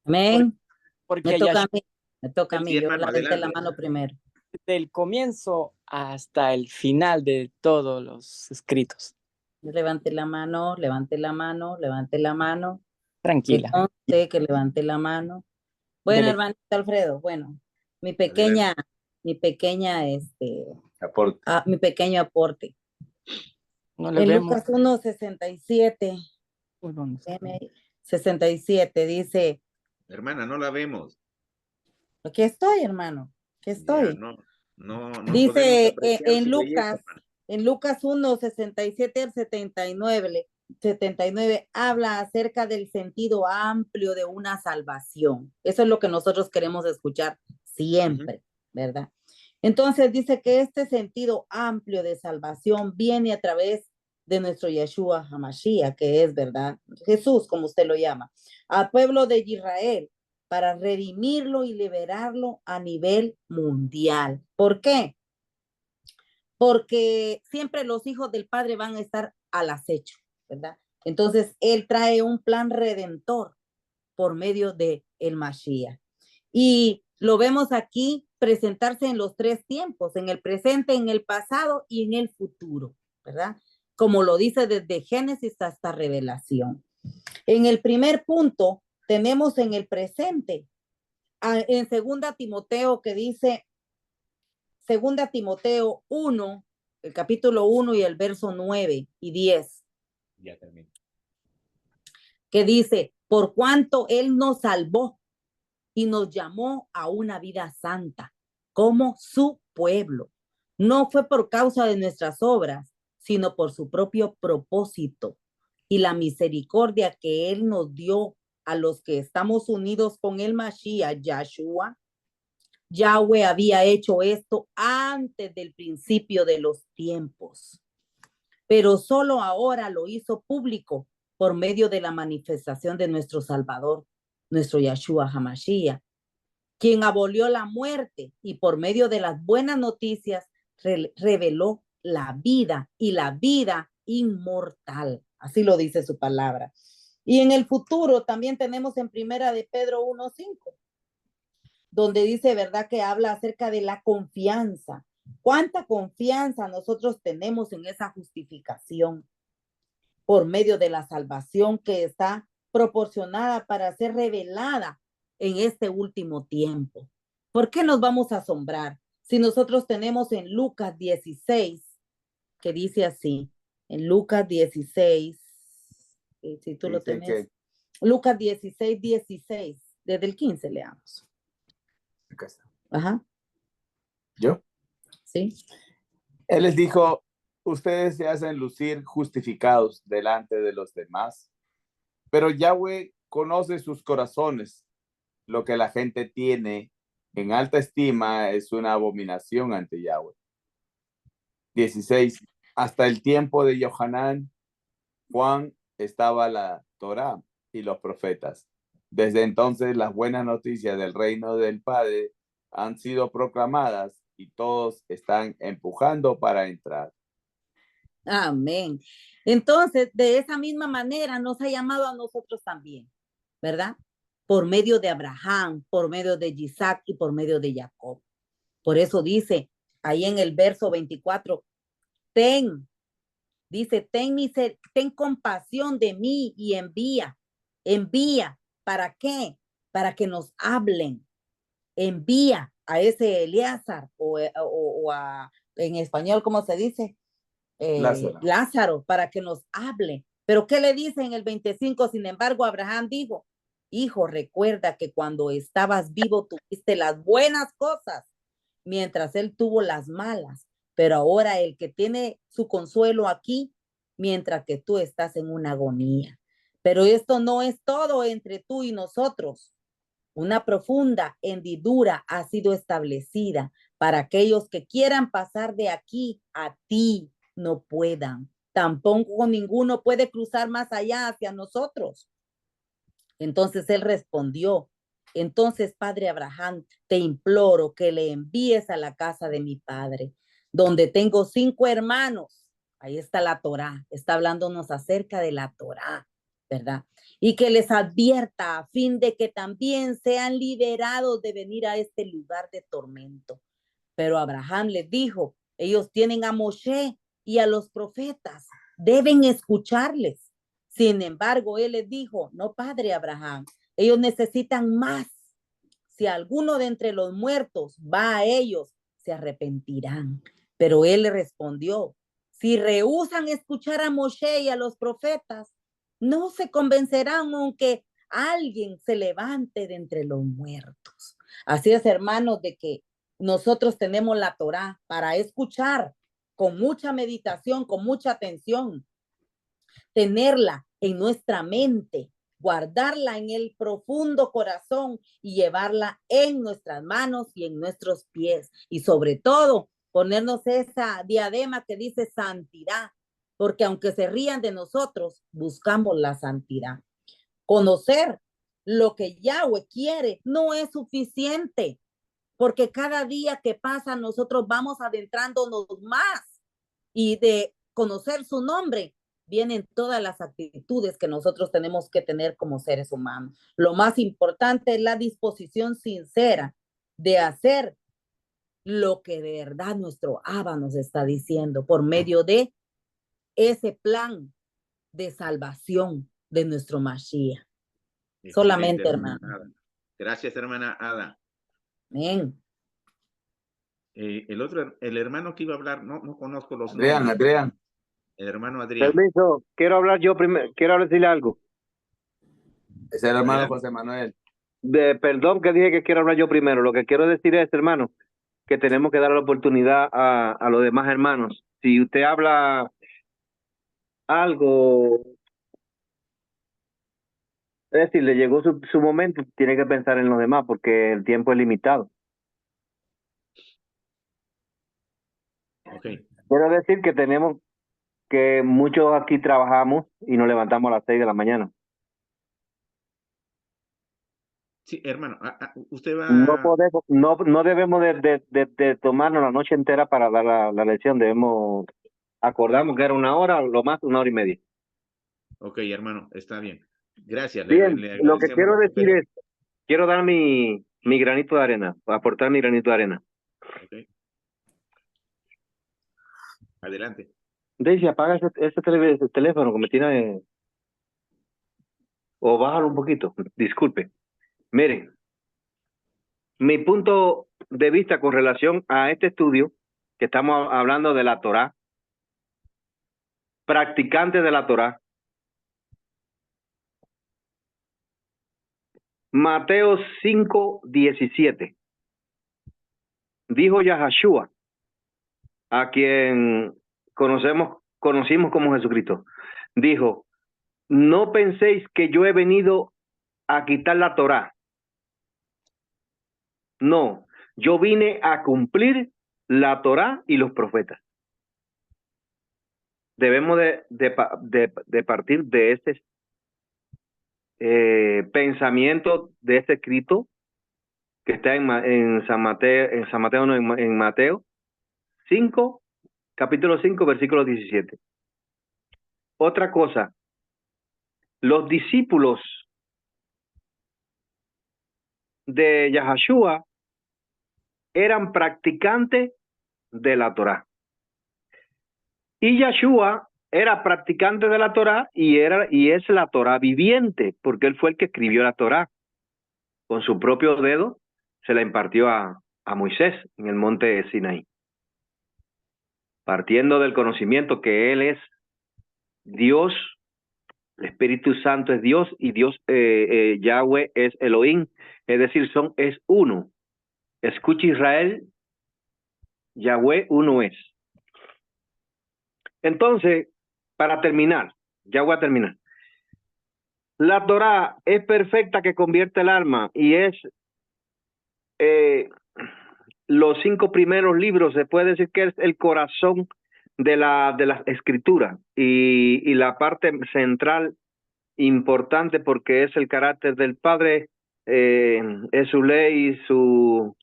Amén. porque Me toca a Yahshua, mí. Me toca a Sí, mí. Yo hermano, levanté la adelante. mano primero. del comienzo hasta el final de todos los escritos. Yo levanté la mano, levanté la mano, levanté la mano. Que Tranquila. conste que levanté la mano. Bueno, Dele. hermanito Alfredo, bueno, mi Adelante. pequeña, Aporte. mi pequeño aporte. No le En vemos. Lucas 1:67, Uy, vamos. 67 dice, Hermana, no la vemos. aquí estoy, hermano, aquí Ya, estoy. no podemos Dice apreciar su belleza, hermana. en Lucas 1, 67 al 79, habla acerca del sentido amplio de una salvación. Eso es lo que nosotros queremos escuchar siempre, ¿verdad? Entonces dice que este sentido amplio de salvación viene a través de nuestro Yeshua HaMashiach, que es, ¿verdad? Jesús, como usted lo llama, al pueblo de Israel, para redimirlo y liberarlo a nivel mundial. ¿Por qué? Porque siempre los hijos del Padre van a estar al acecho, ¿verdad? Entonces, Él trae un plan redentor por medio de el Mashiach. Y lo vemos aquí presentarse en los tres tiempos, en el presente, en el pasado y en el futuro, ¿verdad? Como lo dice desde Génesis hasta Revelación. En el primer punto, tenemos en el presente, en 2 Timoteo, que dice, 2 Timoteo 1, el capítulo 1 y el verso 9 y 10. Ya termino. Que dice, por cuanto Él nos salvó y nos llamó a una vida santa, como su pueblo. No fue por causa de nuestras obras, sino por su propio propósito y la misericordia que Él nos dio a los que estamos unidos con el Mashiach, Yahshua. Yahweh había hecho esto antes del principio de los tiempos, pero solo ahora lo hizo público por medio de la manifestación de nuestro Salvador, nuestro Yahshua HaMashiach, quien abolió la muerte y por medio de las buenas noticias reveló la vida y la vida inmortal. Así lo dice su palabra. Y en el futuro también tenemos en Primera de Pedro 1:5, donde dice, ¿verdad?, que habla acerca de la confianza. ¿Cuánta confianza nosotros tenemos en esa justificación por medio de la salvación que está proporcionada para ser revelada en este último tiempo? ¿Por qué nos vamos a asombrar si nosotros tenemos en Lucas 16, que dice así, en Lucas 16, si tú lo tenés, Lucas 16, 16, desde el 15 leamos. Acá está. Ajá. ¿Yo? Sí. Él les dijo, ustedes se hacen lucir justificados delante de los demás, pero Yahweh conoce sus corazones. Lo que la gente tiene en alta estima es una abominación ante Yahweh. 16. Hasta el tiempo de Yohanan, Juan, estaba la Torá y los profetas. Desde entonces las buenas noticias del reino del Padre han sido proclamadas y todos están empujando para entrar. Amén. Entonces, de esa misma manera nos ha llamado a nosotros también, ¿verdad? Por medio de Abraham, por medio de Isaac y por medio de Jacob. Por eso dice ahí en el verso 24, dice, ten compasión de mí y envía. ¿Para qué? Para que nos hablen. Envía a ese Eleazar o en español, ¿cómo se dice? Lázaro, para que nos hable. Pero ¿qué le dice en el 25? Sin embargo, Abraham dijo, hijo, recuerda que cuando estabas vivo tuviste las buenas cosas, mientras él tuvo las malas. Pero ahora el que tiene su consuelo aquí, mientras que tú estás en una agonía. Pero esto no es todo entre tú y nosotros. Una profunda hendidura ha sido establecida para aquellos que quieran pasar de aquí a ti, no puedan. Tampoco ninguno puede cruzar más allá hacia nosotros. Entonces él respondió, entonces, padre Abraham, te imploro que le envíes a la casa de mi padre, donde tengo 5 hermanos. Ahí está la Torá, está hablándonos acerca de la Torá, ¿verdad? Y que les advierta a fin de que también sean liberados de venir a este lugar de tormento. Pero Abraham les dijo, ellos tienen a Moshe y a los profetas, deben escucharles. Sin embargo, él les dijo, no, padre Abraham, ellos necesitan más. Si alguno de entre los muertos va a ellos, se arrepentirán. Pero él le respondió, si rehúsan escuchar a Moshe y a los profetas, No se convencerán aunque alguien se levante de entre los muertos. Así es, hermanos, de que nosotros tenemos la Torá para escuchar con mucha meditación, con mucha atención, tenerla en nuestra mente, guardarla en el profundo corazón y llevarla en nuestras manos y en nuestros pies. Y sobre todo, ponernos esa diadema que dice santidad, porque aunque se rían de nosotros, buscamos la santidad. Conocer lo que Yahweh quiere no es suficiente, porque cada día que pasa nosotros vamos adentrándonos más y de conocer su nombre vienen todas las actitudes que nosotros tenemos que tener como seres humanos. Lo más importante es la disposición sincera de hacer lo que de verdad nuestro Abba nos está diciendo por medio de ese plan de salvación de nuestro Mashiach. Excelente, Solamente, hermana hermano. Ada. Gracias, hermana Ada. Amén. El hermano que iba a hablar, no conozco los Adrián, nombres. Adrián. El hermano Adrián. Permiso, quiero hablar yo primero, quiero decirle algo. Es el hermano Adelante. José Manuel. Perdón que dije que quiero hablar yo primero. Lo que quiero decir es, hermano, que tenemos que dar la oportunidad a los demás hermanos. Si usted habla algo, es decir, le llegó su momento, tiene que pensar en los demás porque el tiempo es limitado. Ok. Quiero decir que tenemos que muchos aquí trabajamos y nos levantamos a las 6 de la mañana. Sí, hermano, usted va... No debemos de tomarnos la noche entera para dar la lección. Acordamos que era 1 hora, lo más 1 hora y media. Ok, hermano, está bien. Gracias, Bien, le lo que agradecemos quiero la decir sugerencia. es, quiero dar mi granito de arena, aportar mi granito de arena. Ok. Adelante. Daisy, apaga ese teléfono que me tiene, o bájalo un poquito, disculpe. Miren, mi punto de vista con relación a este estudio, que estamos hablando de la Torá, practicante de la Torá, Mateo 5:17. Dijo Yahashua, a quien conocimos como Jesucristo. Dijo, no penséis que yo he venido a quitar la Torá. No, yo vine a cumplir la Torá y los profetas. Debemos de partir de este pensamiento, de este escrito que está en San Mateo, no, en Mateo 5, capítulo 5, versículo 17. Otra cosa, los discípulos de Yahashua eran practicantes de la Torá. Y Yahshua era practicante de la Torá y es la Torá viviente, porque él fue el que escribió la Torá. Con su propio dedo se la impartió a Moisés en el monte Sinaí. Partiendo del conocimiento que él es Dios, el Espíritu Santo es Dios y Dios, Yahweh es Elohim, es decir, es uno. Escucha Israel, Yahweh uno es. Entonces, para terminar, ya voy a terminar. La Torá es perfecta que convierte el alma y es los 5 primeros libros, se puede decir que es el corazón de la escritura y la parte central importante porque es el carácter del Padre, es su ley, su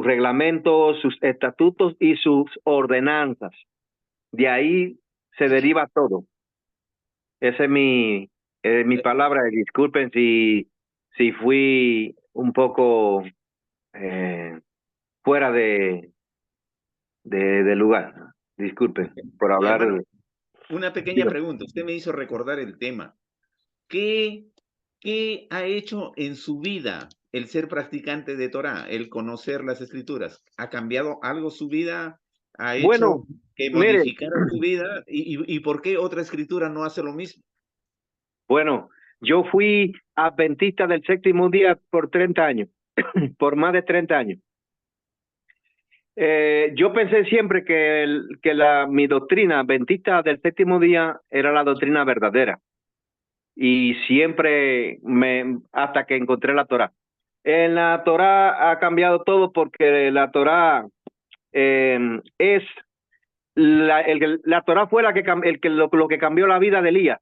reglamento, sus estatutos y sus ordenanzas. De ahí se deriva todo. Esa es mi palabra. Disculpen si fui un poco fuera de lugar. Disculpen por hablar. Hermano, una pequeña pregunta. Usted me hizo recordar el tema. ¿Qué ha hecho en su vida el ser practicante de Torá, el conocer las escrituras? ¿Ha cambiado algo su vida? ¿Ha hecho Bueno, que mire, modificara su vida? ¿Y por qué otra escritura no hace lo mismo? Bueno, yo fui adventista del séptimo día por 30 años, por más de 30 años. Yo pensé siempre que, mi doctrina adventista del séptimo día era la doctrina verdadera. Y siempre hasta que encontré la Torá. En la Torá ha cambiado todo porque la Torá es la Torá fue la que lo que cambió la vida de Elías,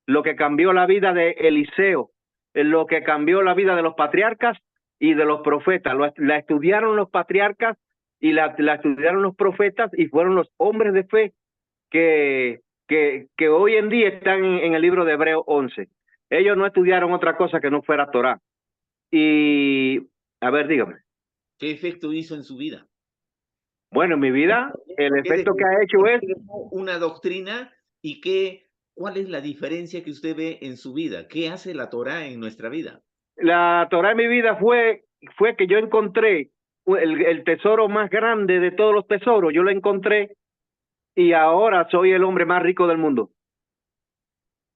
lo que cambió la vida de Eliseo, lo que cambió la vida de los patriarcas y de los profetas. La estudiaron los patriarcas y la estudiaron los profetas y fueron los hombres de fe que hoy en día están en el libro de Hebreos 11. Ellos no estudiaron otra cosa que no fuera Torá. Y, a ver, dígame. ¿Qué efecto hizo en su vida? Bueno, en mi vida, el efecto que ha hecho es... Una doctrina y ¿cuál es la diferencia que usted ve en su vida? ¿Qué hace la Torá en nuestra vida? La Torá en mi vida fue que yo encontré el tesoro más grande de todos los tesoros. Yo lo encontré y ahora soy el hombre más rico del mundo.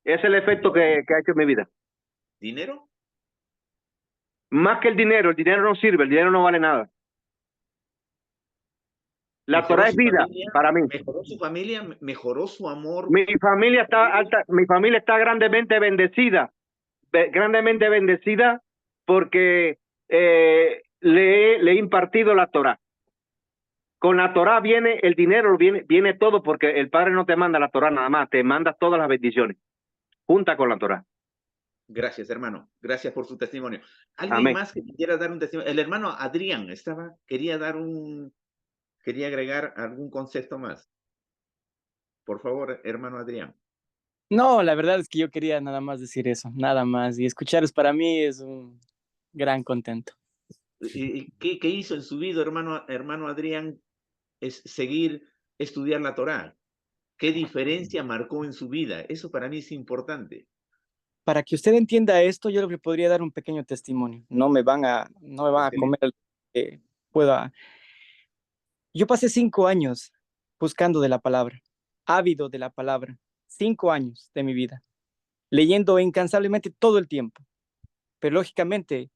Es el efecto que ha hecho en mi vida. ¿Dinero? Más que el dinero no sirve, el dinero no vale nada. La Torá es vida para mí. ¿Mejoró su familia? ¿Mejoró su amor? Mi familia está grandemente bendecida porque le he impartido la Torá. Con la Torá viene el dinero, viene todo, porque el Padre no te manda la Torá nada más, te manda todas las bendiciones, junta con la Torá. Gracias, hermano. Gracias por su testimonio. ¿Alguien Amén. más que quisiera dar un testimonio? El hermano Adrián quería agregar algún concepto más. Por favor, hermano Adrián. No, la verdad es que yo quería nada más decir eso, nada más. Y escucharos para mí es un gran contento. ¿Qué hizo en su vida, hermano Adrián? Es estudiar la Torá. ¿Qué diferencia marcó en su vida? Eso para mí es importante. Para que usted entienda esto, yo le podría dar un pequeño testimonio. No me van a comer lo que pueda. Yo pasé 5 años buscando de la palabra, ávido de la palabra, 5 años de mi vida, leyendo incansablemente todo el tiempo. Pero lógicamente,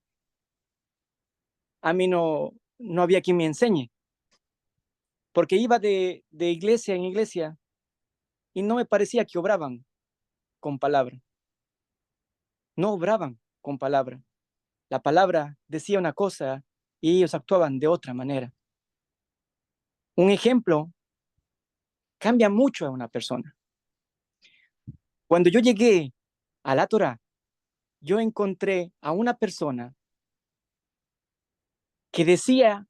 a mí no había quien me enseñe, porque iba de iglesia en iglesia y no me parecía que obraban con palabra. No obraban con palabra. La palabra decía una cosa y ellos actuaban de otra manera. Un ejemplo cambia mucho a una persona. Cuando yo llegué a la Torá, yo encontré a una persona que decía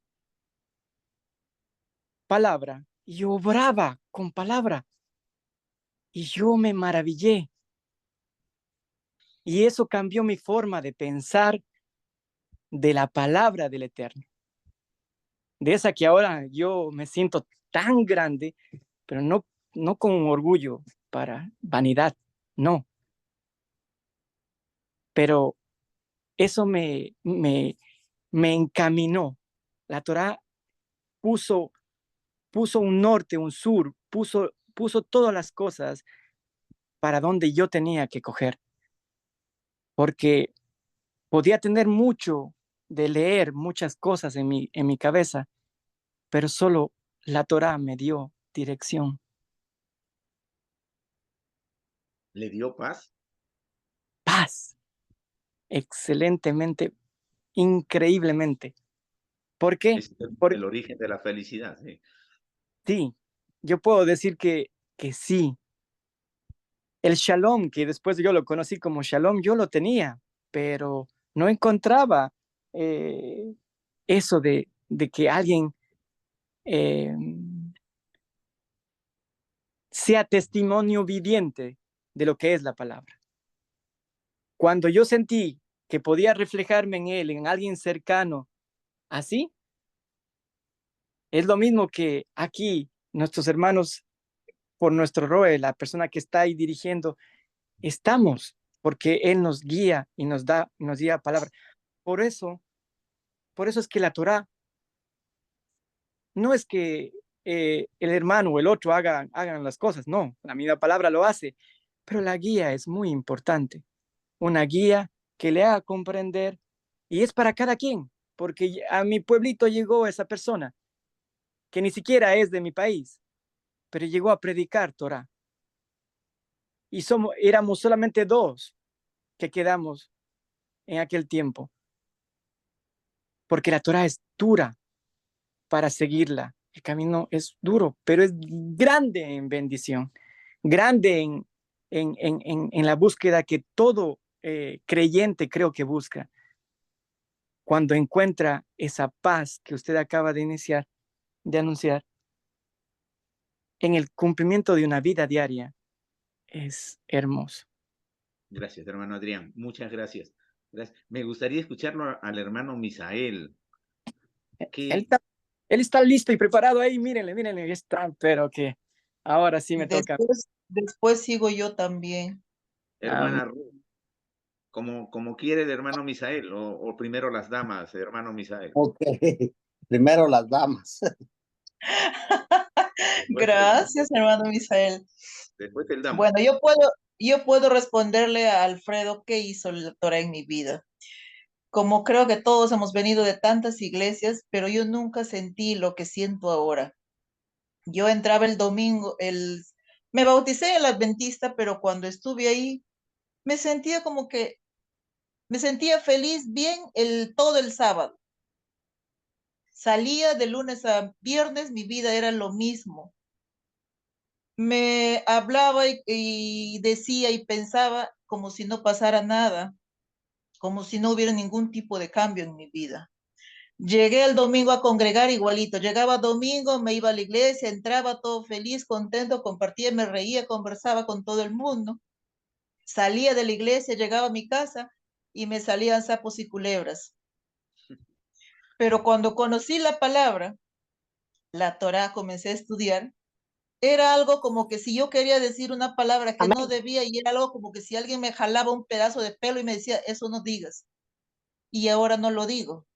palabra y obraba con palabra. Y yo me maravillé. Y eso cambió mi forma de pensar de la palabra del Eterno. De esa que ahora yo me siento tan grande, pero no con orgullo para vanidad, no. Pero eso me encaminó. La Torá puso un norte, un sur, puso todas las cosas para donde yo tenía que coger. Porque podía tener mucho de leer muchas cosas en mi cabeza, pero solo la Torá me dio dirección. ¿Le dio paz? Paz. Excelentemente, increíblemente. ¿Por qué? Es el origen de la felicidad. Sí. Sí, yo puedo decir que sí. El shalom, que después yo lo conocí como shalom, yo lo tenía, pero no encontraba eso de que alguien sea testimonio viviente de lo que es la palabra. Cuando yo sentí que podía reflejarme en él, en alguien cercano, así, es lo mismo que aquí nuestros hermanos, por nuestro rol, la persona que está ahí dirigiendo, estamos, porque él nos guía y nos guía palabra. Por eso es que la Torá no es que el hermano o el otro hagan las cosas, no, la misma palabra lo hace, pero la guía es muy importante. Una guía que le haga comprender, y es para cada quien, porque a mi pueblito llegó esa persona que ni siquiera es de mi país, pero llegó a predicar Torah. Y éramos solamente 2 que quedamos en aquel tiempo, porque la Torah es dura para seguirla. El camino es duro, pero es grande en bendición, grande en la búsqueda que todo creyente creo que busca. Cuando encuentra esa paz que usted acaba de anunciar, en el cumplimiento de una vida diaria, es hermoso. Gracias, hermano Adrián. Muchas gracias. Gracias. Me gustaría escucharlo al hermano Misael. Él está listo y preparado ahí, mírenle, está, pero que ahora sí me toca. Después sigo yo también. Hermana Ruth, como quiere el hermano Misael, o primero las damas, hermano Misael. Ok, primero las damas. Gracias, hermano Misael. Después el dama. Bueno, yo puedo responderle a Alfredo qué hizo la Torah en mi vida. Como creo que todos hemos venido de tantas iglesias, pero yo nunca sentí lo que siento ahora. Yo entraba el domingo, me bauticé en la Adventista, pero cuando estuve ahí, me sentía me sentía feliz bien todo el sábado. Salía de lunes a viernes, mi vida era lo mismo. Me hablaba y decía y pensaba como si no pasara nada, como si no hubiera ningún tipo de cambio en mi vida. Llegué el domingo a congregar igualito. Llegaba domingo, me iba a la iglesia, entraba todo feliz, contento, compartía, me reía, conversaba con todo el mundo. Salía de la iglesia, llegaba a mi casa y me salían sapos y culebras. Pero cuando conocí la palabra, la Torá, comencé a estudiar, era algo como que si yo quería decir una palabra que no debía, y era algo como que si alguien me jalaba un pedazo de pelo y me decía, eso no digas. Y ahora no lo digo.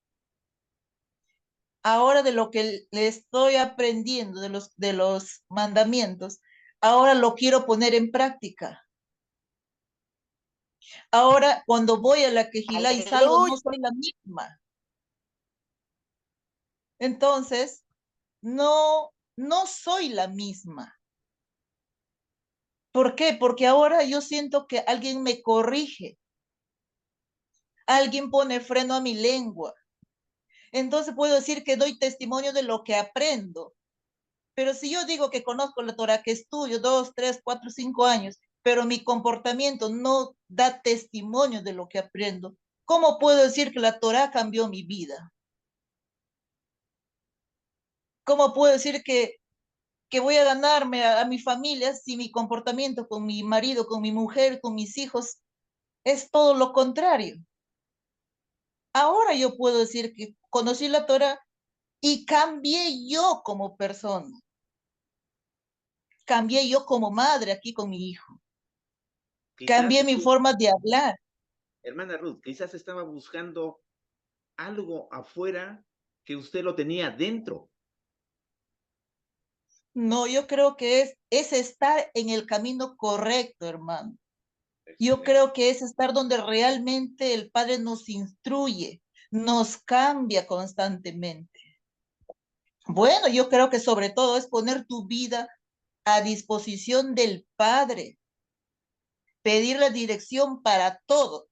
Ahora de lo que le estoy aprendiendo de los mandamientos, ahora lo quiero poner en práctica. Ahora cuando voy a la quejilá y salgo, no soy la misma. Entonces, no soy la misma. ¿Por qué? Porque ahora yo siento que alguien me corrige. Alguien pone freno a mi lengua. Entonces puedo decir que doy testimonio de lo que aprendo. Pero si yo digo que conozco la Torah, que estudio 2, 3, 4, 5 años, pero mi comportamiento no da testimonio de lo que aprendo, ¿cómo puedo decir que la Torah cambió mi vida? ¿Cómo puedo decir que voy a ganarme a mi familia si mi comportamiento con mi marido, con mi mujer, con mis hijos es todo lo contrario? Ahora yo puedo decir que conocí la Torah y cambié yo como persona. Cambié yo como madre aquí con mi hijo. Quizás, Cambié mi forma de hablar. hermana Ruth, quizás estaba buscando algo afuera que usted lo tenía dentro. No, yo creo que es estar en el camino correcto, hermano. Yo creo que es estar donde realmente el Padre nos instruye, nos cambia constantemente. Bueno, yo creo que sobre todo es poner tu vida a disposición del Padre, pedir la dirección para todo,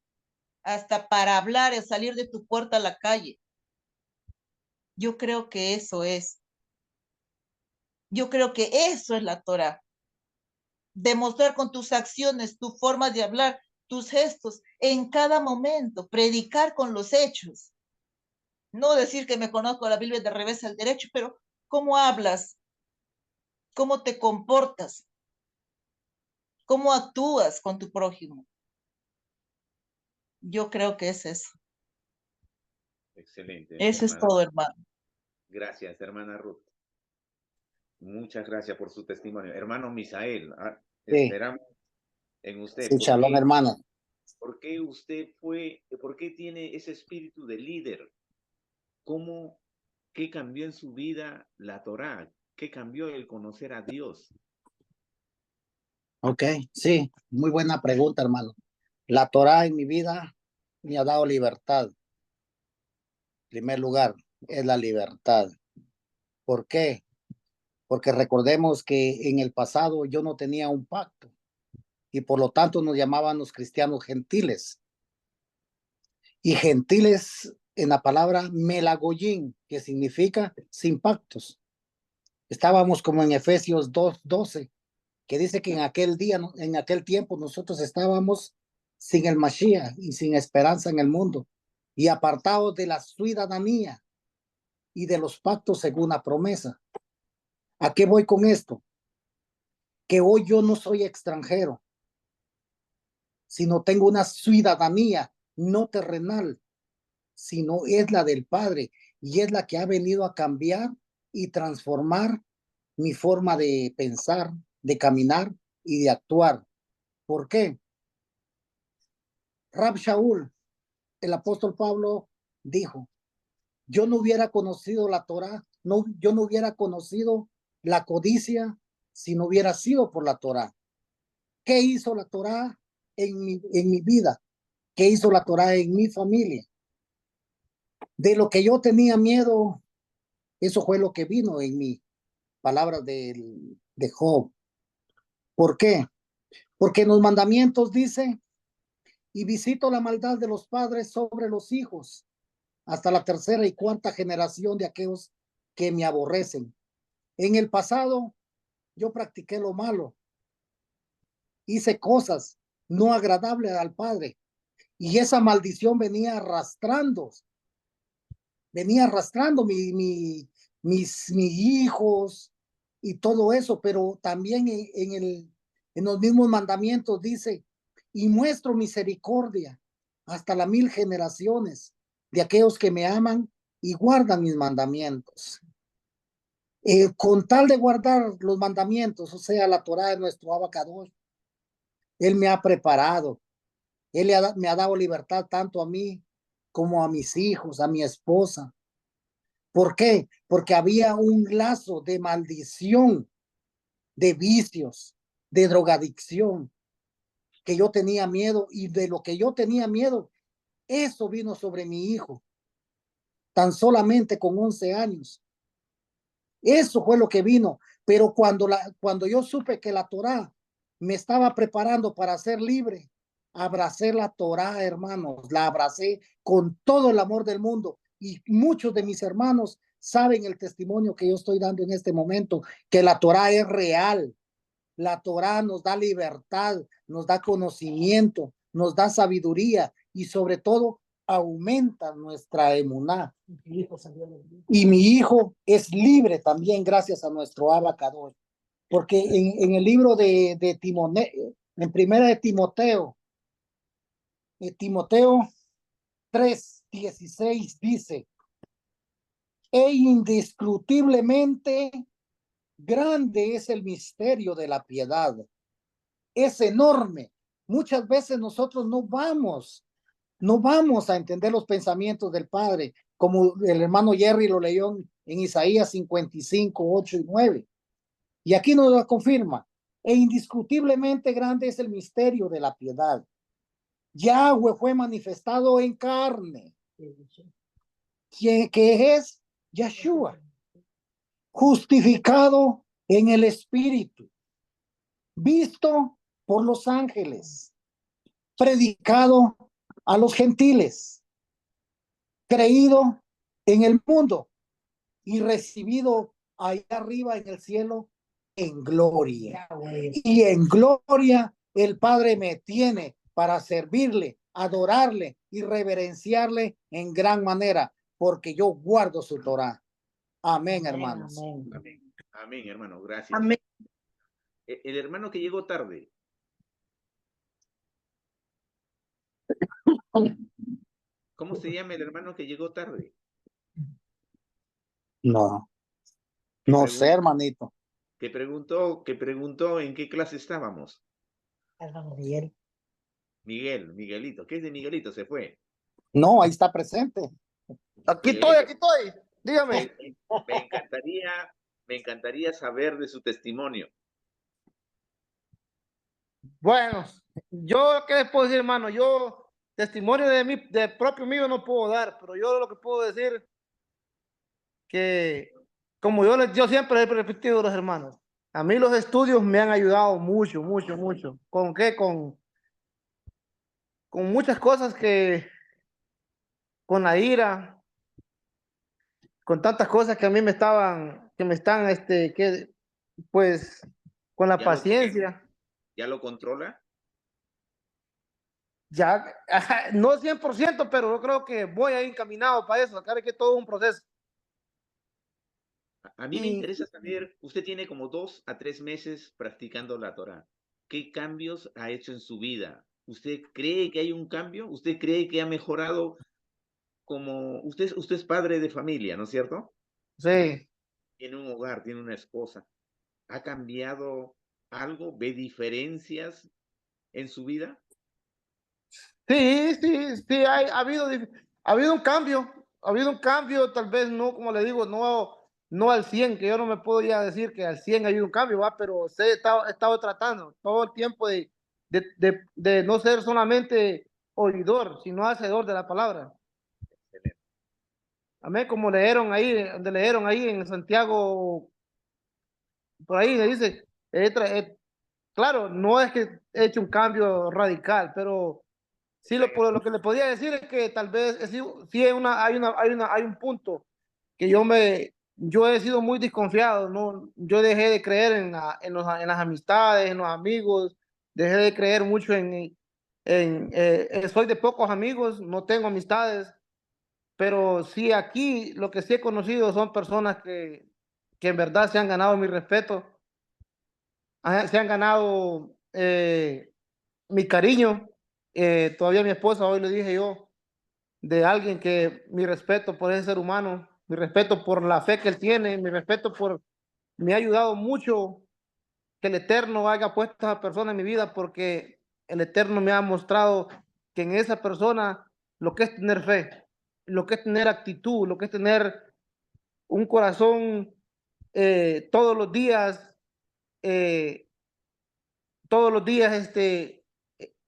hasta para hablar y salir de tu puerta a la calle. Yo creo que eso es. Yo creo que eso es la Torah. Demostrar con tus acciones, tu forma de hablar, tus gestos, en cada momento, predicar con los hechos. No decir que me conozco la Biblia de revés al derecho, pero ¿cómo hablas? ¿Cómo te comportas? ¿Cómo actúas con tu prójimo? Yo creo que es eso. Excelente, Eso es hermana. todo, hermano. Gracias, hermana Ruth. Muchas gracias por su testimonio. Hermano Misael, Sí. esperamos en usted. Sí, shalom, hermano. ¿Por qué tiene ese espíritu de líder? ¿Qué cambió en su vida la Torá? ¿Qué cambió el conocer a Dios? Ok, sí, muy buena pregunta, hermano. La Torá en mi vida me ha dado libertad. En primer lugar, es la libertad. ¿Por qué? Porque recordemos que en el pasado yo no tenía un pacto y por lo tanto nos llamaban los cristianos gentiles. Y gentiles en la palabra melagoyín, que significa sin pactos. Estábamos como en Efesios 2:12, que dice que en aquel día, en aquel tiempo, nosotros estábamos sin el Mashiach y sin esperanza en el mundo y apartados de la ciudadanía y de los pactos según la promesa. ¿A qué voy con esto? Que hoy yo no soy extranjero, sino tengo una ciudadanía no terrenal, sino es la del Padre y es la que ha venido a cambiar y transformar mi forma de pensar, de caminar y de actuar. ¿Por qué? Rab Shaul, el apóstol Pablo, dijo, yo no hubiera conocido la Torá, no, yo no hubiera conocido la codicia si no hubiera sido por la Torá. ¿Qué hizo la Torá en mi vida? ¿Qué hizo la Torá en mi familia? De lo que yo tenía miedo, eso fue lo que vino en mí. Palabras de Job. ¿Por qué? Porque en los mandamientos dice, y visito la maldad de los padres sobre los hijos, hasta la tercera y cuarta generación de aquellos que me aborrecen. En el pasado, yo practiqué lo malo, hice cosas no agradables al Padre, y esa maldición venía arrastrando mis hijos y todo eso, pero también en los mismos mandamientos dice, y muestro misericordia hasta las 1000 generaciones de aquellos que me aman y guardan mis mandamientos. Con tal de guardar los mandamientos, o sea, la Torá de nuestro Abacadosh, Él me ha preparado, me ha dado libertad tanto a mí como a mis hijos, a mi esposa. ¿Por qué? Porque había un lazo de maldición, de vicios, de drogadicción, que yo tenía miedo y de lo que yo tenía miedo, eso vino sobre mi hijo, tan solamente con 11 años. Eso fue lo que vino, pero cuando yo supe que la Torá me estaba preparando para ser libre, abracé la Torá, hermanos, la abracé con todo el amor del mundo y muchos de mis hermanos saben el testimonio que yo estoy dando en este momento, que la Torá es real. La Torá nos da libertad, nos da conocimiento, nos da sabiduría y sobre todo aumenta nuestra emuná. Y mi hijo es libre también gracias a nuestro Abacadosh. Porque en el libro de Timoteo, en primera de Timoteo 3:16 dice, e indiscutiblemente grande es el misterio de la piedad. Es enorme. Muchas veces nosotros no vamos a entender los pensamientos del Padre, como el hermano Jerry lo leyó en Isaías 55:8 y 9. Y aquí nos lo confirma. E indiscutiblemente grande es el misterio de la piedad. Yahweh fue manifestado en carne, que es Yeshua, justificado en el Espíritu, visto por los ángeles, predicado a los gentiles, creído en el mundo y recibido allá arriba en el cielo en gloria. Y en gloria el Padre me tiene para servirle, adorarle y reverenciarle en gran manera, porque yo guardo su Torá. Amén, hermanos. Amén. Amén, hermano, gracias. Amén. El hermano que llegó tarde. ¿Cómo se llama el hermano que llegó tarde? No sé, hermanito. Que preguntó en qué clase estábamos. Hermano Miguel. Miguelito. ¿Qué es de Miguelito? Se fue. No, ahí está presente. Aquí estoy. Dígame. Me encantaría saber de su testimonio. Bueno, yo, ¿qué les puedo decir, hermano? Yo, testimonio de mí, de propio mío no puedo dar, pero yo lo que puedo decir que, como yo siempre he repetido a los hermanos, a mí los estudios me han ayudado mucho, mucho, mucho. ¿Con qué? Con muchas cosas con la ira, con tantas cosas que a mí que me están, pues, con la ¿Ya lo tiene? paciencia. ¿Ya lo controla? Ya, ajá, no 100%, pero yo creo que voy ahí encaminado para eso. Acá que todo es un proceso. A mí me Y interesa saber, usted tiene como 2 a 3 meses practicando la Torá. ¿Qué cambios ha hecho en su vida? ¿Usted cree que hay un cambio? ¿Usted cree que ha mejorado como usted es padre de familia, ¿no es cierto? sí, Tiene un hogar, tiene una esposa. ¿Ha cambiado algo? ¿Ve diferencias en su vida? sí, sí, sí, ha habido un cambio, ha habido un cambio, tal vez no, como le digo, no al 100, que yo no me puedo ya decir que al 100 ha habido un cambio, ¿va? Pero he estado tratando todo el tiempo de no ser solamente oidor, sino hacedor de la palabra. Excelente. Amén, como leyeron ahí, donde leyeron ahí en Santiago, por ahí le dice, claro, no es que he hecho un cambio radical, pero sí, lo que le podía decir es que tal vez sí hay un punto que yo he sido muy desconfiado, ¿no? Yo dejé de creer en las amistades, en los amigos, dejé de creer mucho soy de pocos amigos, no tengo amistades, pero sí aquí lo que sí he conocido son personas que en verdad se han ganado mi respeto, se han ganado mi cariño. Todavía mi esposa, hoy le dije yo, de alguien que mi respeto por ese ser humano, mi respeto por la fe que él tiene, mi respeto me ha ayudado mucho que el Eterno haya puesto a esa persona en mi vida porque el Eterno me ha mostrado que en esa persona lo que es tener fe, lo que es tener actitud, lo que es tener un corazón todos los días, eh,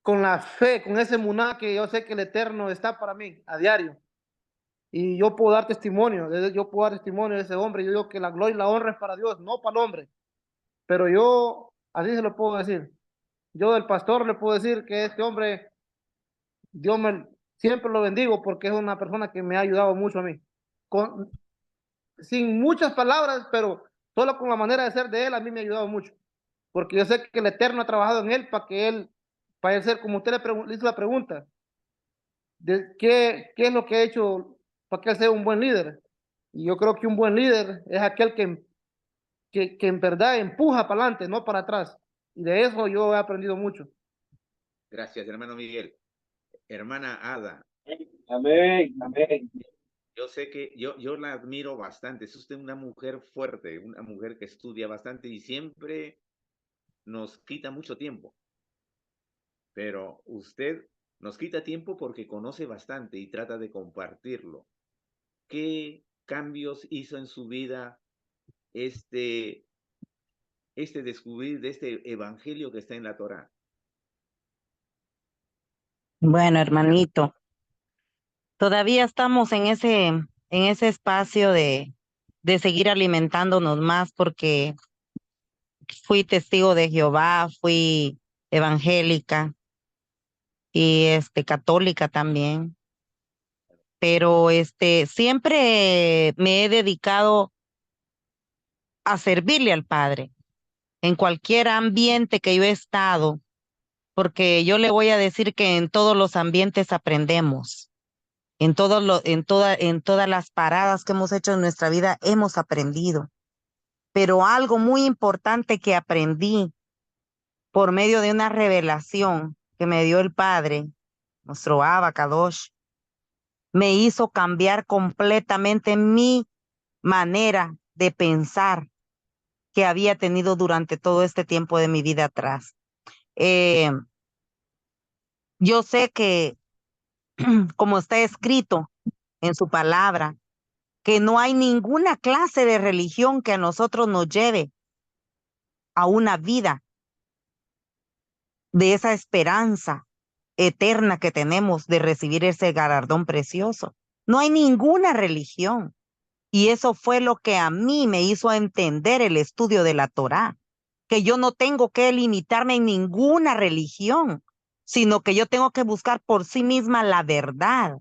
con la fe, con ese muná que yo sé que el Eterno está para mí a diario. Y yo puedo dar testimonio, yo puedo dar testimonio de ese hombre. Yo digo que la gloria y la honra es para Dios, no para el hombre. Pero yo, así se lo puedo decir. Yo del pastor le puedo decir que este hombre, siempre lo bendigo porque es una persona que me ha ayudado mucho a mí. Con, Sin muchas palabras, pero solo con la manera de ser de él, a mí me ha ayudado mucho. Porque yo sé que el Eterno ha trabajado en él para él ser, como usted le hizo la pregunta, de qué es lo que ha hecho para que él sea un buen líder. Y yo creo que un buen líder es aquel que en verdad empuja para adelante, no para atrás. Y de eso yo he aprendido mucho. Gracias, hermano Miguel. Hermana Ada, Amén, amén. yo sé que yo la admiro bastante. Es usted una mujer fuerte, una mujer que estudia bastante y siempre nos quita mucho tiempo. Pero usted nos quita tiempo porque conoce bastante y trata de compartirlo. ¿Qué cambios hizo en su vida este, este descubrir de este evangelio que está en la Torá? Bueno, hermanito, todavía estamos en ese espacio de seguir alimentándonos más porque fui testigo de Jehová, fui evangélica y católica también, pero siempre me he dedicado a servirle al Padre en cualquier ambiente que yo he estado, porque yo le voy a decir que en todos los ambientes aprendemos. En todas las paradas que hemos hecho en nuestra vida hemos aprendido. Pero algo muy importante que aprendí por medio de una revelación que me dio el Padre, nuestro Abba Kadosh, me hizo cambiar completamente mi manera de pensar que había tenido durante todo este tiempo de mi vida atrás. Eh, yo sé que, como está escrito en su palabra, que no hay ninguna clase de religión que a nosotros nos lleve a una vida de esa esperanza eterna que tenemos de recibir ese galardón precioso. No hay ninguna religión. Y eso fue lo que a mí me hizo entender el estudio de la Torá, que yo no tengo que limitarme en ninguna religión, sino que yo tengo que buscar por sí misma la verdad.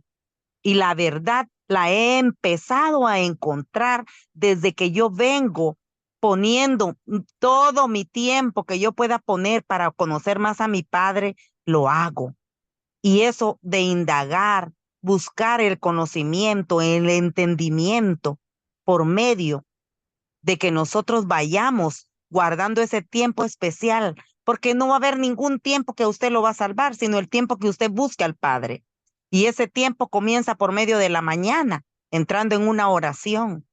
Y la verdad la he empezado a encontrar desde que yo vengo poniendo todo mi tiempo que yo pueda poner para conocer más a mi Padre, lo hago. Y eso de indagar, buscar el conocimiento, el entendimiento por medio de que nosotros vayamos guardando ese tiempo especial, porque no va a haber ningún tiempo que usted lo va a salvar, sino el tiempo que usted busque al Padre. Y ese tiempo comienza por medio de la mañana, entrando en una oración.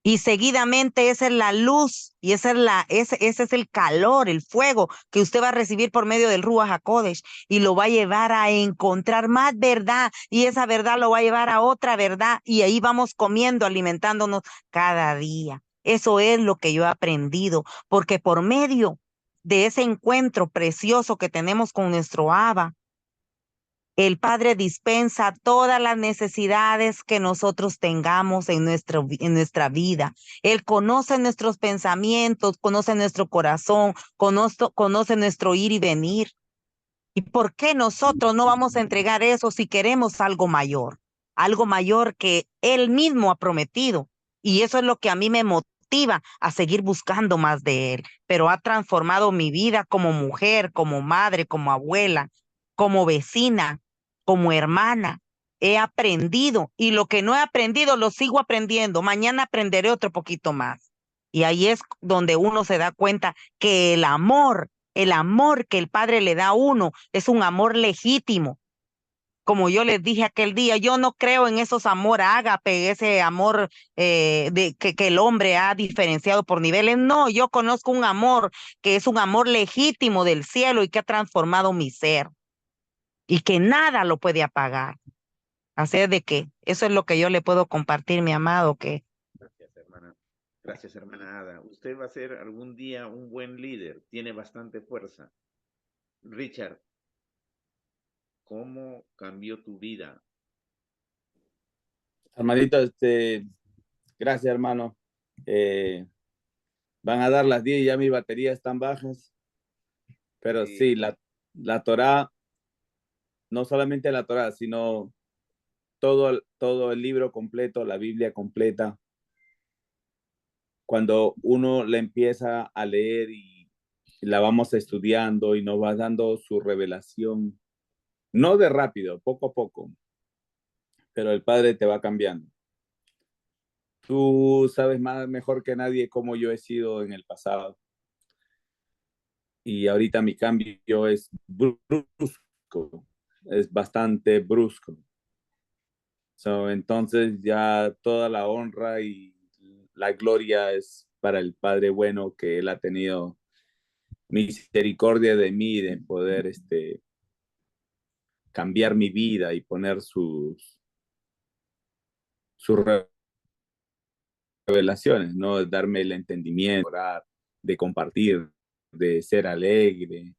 Y seguidamente esa es la luz y ese es el calor, el fuego que usted va a recibir por medio del Ruach HaKodesh y lo va a llevar a encontrar más verdad y esa verdad lo va a llevar a otra verdad y ahí vamos comiendo, alimentándonos cada día. Eso es lo que yo he aprendido, porque por medio de ese encuentro precioso que tenemos con nuestro Abba, el Padre dispensa todas las necesidades que nosotros tengamos en nuestra vida. Él conoce nuestros pensamientos, conoce nuestro corazón, conoce nuestro ir y venir. ¿Y por qué nosotros no vamos a entregar eso si queremos algo mayor? Algo mayor que Él mismo ha prometido. Y eso es lo que a mí me motiva a seguir buscando más de Él. Pero ha transformado mi vida como mujer, como madre, como abuela, como vecina, como hermana. He aprendido y lo que no he aprendido lo sigo aprendiendo. Mañana aprenderé otro poquito más. Y ahí es donde uno se da cuenta que el amor que el Padre le da a uno es un amor legítimo. Como yo les dije aquel día, yo no creo en esos amor ágape, ese amor que el hombre ha diferenciado por niveles. No, yo conozco un amor que es un amor legítimo del cielo y que ha transformado mi ser y que nada lo puede apagar. Así es de que eso es lo que yo le puedo compartir, mi amado, que Gracias, hermana. Gracias, hermana Ada. Usted va a ser algún día un buen líder, tiene bastante fuerza. Richard, ¿cómo cambió tu vida? Hermanito, gracias, hermano. Van a dar las 10 y ya mis baterías están bajas. Pero sí, la Torá, no solamente la Torá, sino todo el libro completo, la Biblia completa. Cuando uno la empieza a leer y la vamos estudiando y nos va dando su revelación, no de rápido, poco a poco, pero el Padre te va cambiando. Tú sabes mejor que nadie cómo yo he sido en el pasado. Y ahorita mi cambio es brusco, es bastante brusco. Entonces ya toda la honra y la gloria es para el Padre bueno que Él ha tenido misericordia de mí, de poder cambiar mi vida y poner sus revelaciones, ¿no? Darme el entendimiento, orar, de compartir, de ser alegre,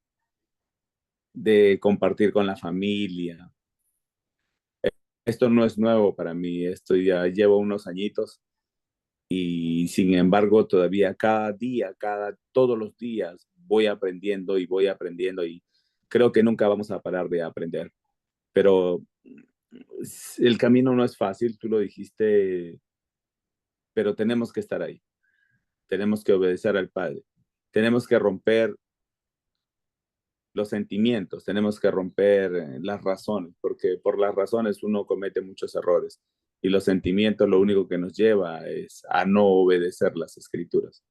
de compartir con la familia. Esto no es nuevo para mí, esto ya llevo unos añitos y sin embargo todavía cada día, todos los días voy aprendiendo y creo que nunca vamos a parar de aprender. Pero el camino no es fácil, tú lo dijiste, pero tenemos que estar ahí, tenemos que obedecer al Padre, tenemos que romper los sentimientos, tenemos que romper las razones, porque por las razones uno comete muchos errores y los sentimientos lo único que nos lleva es a no obedecer las escrituras.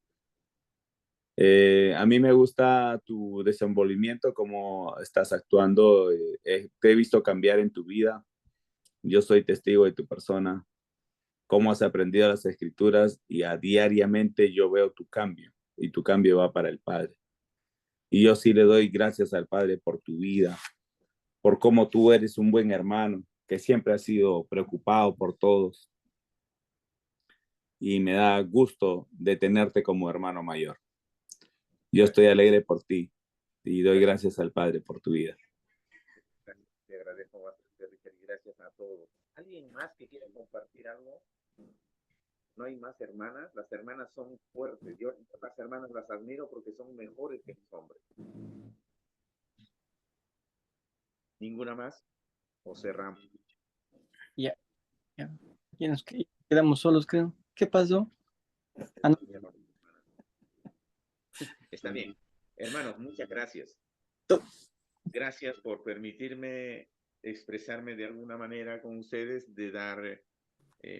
A mí me gusta tu desenvolvimiento, cómo estás actuando, te he visto cambiar en tu vida, yo soy testigo de tu persona, cómo has aprendido las escrituras y diariamente yo veo tu cambio y tu cambio va para el Padre. Y yo sí le doy gracias al Padre por tu vida, por cómo tú eres un buen hermano, que siempre has sido preocupado por todos. Y me da gusto de tenerte como hermano mayor. Yo estoy alegre por ti. Y doy gracias al Padre por tu vida. Te agradezco bastante, Richard, y gracias a todos. ¿Alguien más que quiera compartir algo? No hay más hermanas. Las hermanas son fuertes. Yo las hermanas las admiro porque son mejores que los hombres. ¿Ninguna más? ¿O cerramos? Ya nos quedamos solos, creo. ¿Qué pasó? Ah, no. Está bien. Hermanos, muchas gracias. Gracias por permitirme expresarme de alguna manera con ustedes, de dar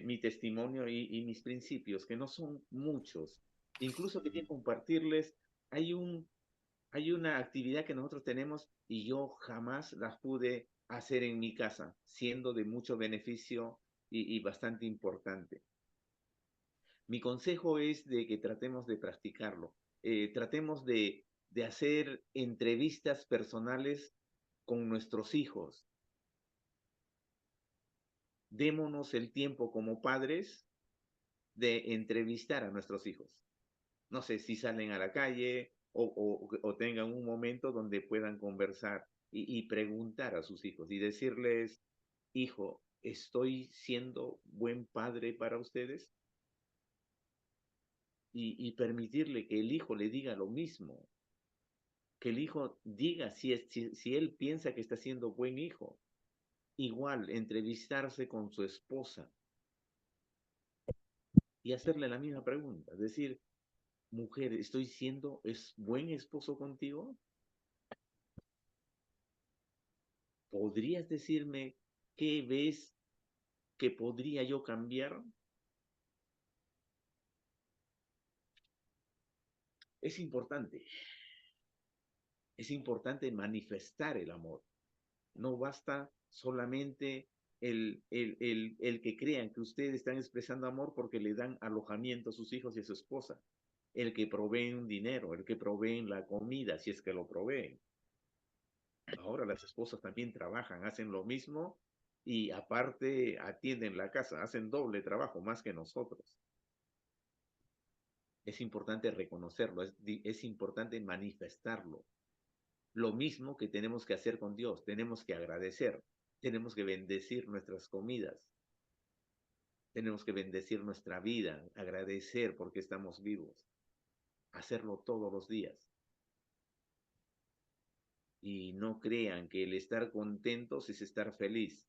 mi testimonio y mis principios, que no son muchos. Incluso quería compartirles, hay una actividad que nosotros tenemos y yo jamás las pude hacer en mi casa, siendo de mucho beneficio y bastante importante. Mi consejo es de que tratemos de practicarlo. Tratemos de hacer entrevistas personales con nuestros hijos. Démonos el tiempo como padres de entrevistar a nuestros hijos. No sé si salen a la calle o tengan un momento donde puedan conversar y preguntar a sus hijos y decirles, hijo, ¿estoy siendo buen padre para ustedes? Y permitirle que el hijo le diga lo mismo, que el hijo diga si él piensa que está siendo buen hijo. Igual, entrevistarse con su esposa y hacerle la misma pregunta, decir, mujer, ¿estoy siendo buen esposo contigo? ¿Podrías decirme qué ves que podría yo cambiar? Es importante manifestar el amor. No basta solamente el que crean que ustedes están expresando amor porque le dan alojamiento a sus hijos y a su esposa, el que proveen dinero, el que proveen la comida, si es que lo proveen. Ahora las esposas también trabajan, hacen lo mismo y aparte atienden la casa, hacen doble trabajo más que nosotros. Es importante reconocerlo, es importante manifestarlo. Lo mismo que tenemos que hacer con Dios, tenemos que agradecer, tenemos que bendecir nuestras comidas, tenemos que bendecir nuestra vida, agradecer porque estamos vivos, hacerlo todos los días. Y no crean que el estar contentos es estar feliz.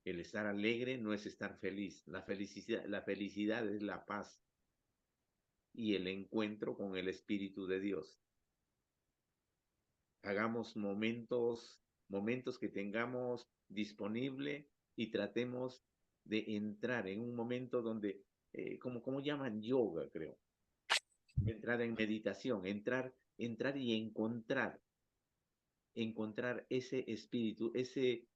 El estar alegre no es estar feliz. La felicidad es la paz y el encuentro con el Espíritu de Dios. Hagamos momentos que tengamos disponible y tratemos de entrar en un momento donde, como llaman yoga, creo. Entrar en meditación, entrar y encontrar ese espíritu, ese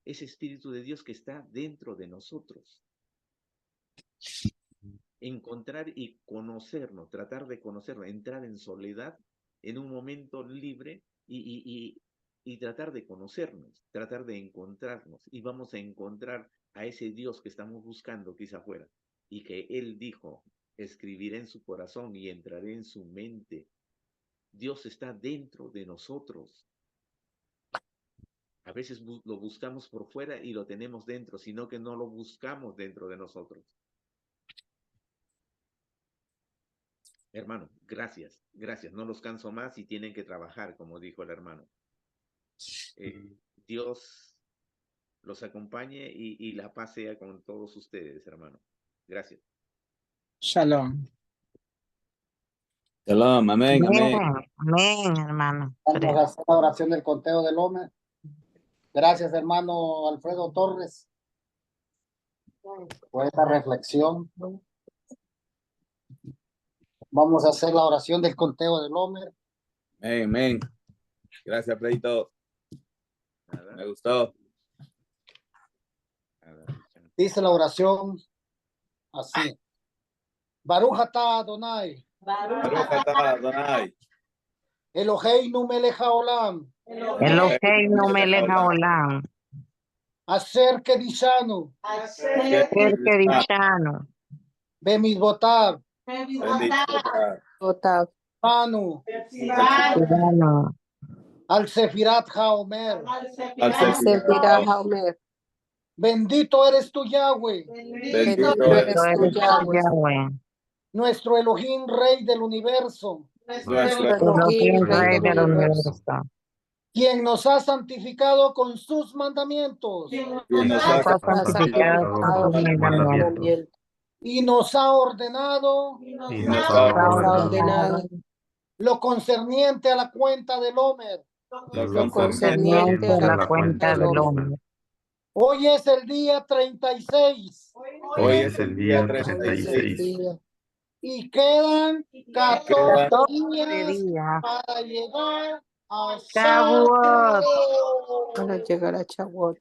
espíritu de Dios que está dentro de nosotros. Encontrar y conocernos, tratar de conocernos, entrar en soledad en un momento libre y tratar de conocernos, tratar de encontrarnos. Y vamos a encontrar a ese Dios que estamos buscando quizá afuera y que Él dijo, escribiré en su corazón y entraré en su mente. Dios está dentro de nosotros. A veces lo buscamos por fuera y lo tenemos dentro, sino que no lo buscamos dentro de nosotros. Hermano, gracias. No los canso más y tienen que trabajar, como dijo el hermano. Dios los acompañe y la paz sea con todos ustedes, hermano. Gracias. Shalom. Shalom, amén, amén. Amén, hermano. Vamos a hacer la oración del conteo del Homer. Gracias, hermano Alfredo Torres, por esta reflexión. Vamos a hacer la oración del conteo del Homer. Amén, amén. Gracias, Predito. Me gustó. Dice la oración así. Baruch atah Adonai. Baruch atah Adonai. Eloheinu melech haolam. Eloheinu melech haolam. Asher kedishanu. Asher kedishanu. Bemitzvotav. Bendito. Manu, Tirano, al Sefirat Haomer. al Sefirah Haomer. Bendito eres tú, Yahweh, Bendito Bendito eres eres tú, Yahweh, Yahweh, nuestro Elohim, Rey del universo, nuestro Elohim, Elohim, Rey Rey del del universo, universo, quien nos ha santificado con sus mandamientos que nos nos ha nos ha ha santificado santificado con santificado sus con con sus sus mandamientos mandamientos mandamientos y nos ha ordenado y y nos nos ha nos ha ha ordenado ordenado ordenado lo concerniente a la cuenta del Homer. lo lo concerniente concerniente concerniente a a a la la la cuenta cuenta cuenta del del del hombre. hombre. hombre. Hoy es el día 36 Hoy Hoy es es el el día día Hoy es el 36 36 día y quedan 14 quedan 14 días días. para llegar a Shavuot. para Shavuot. llegar a Shavuot.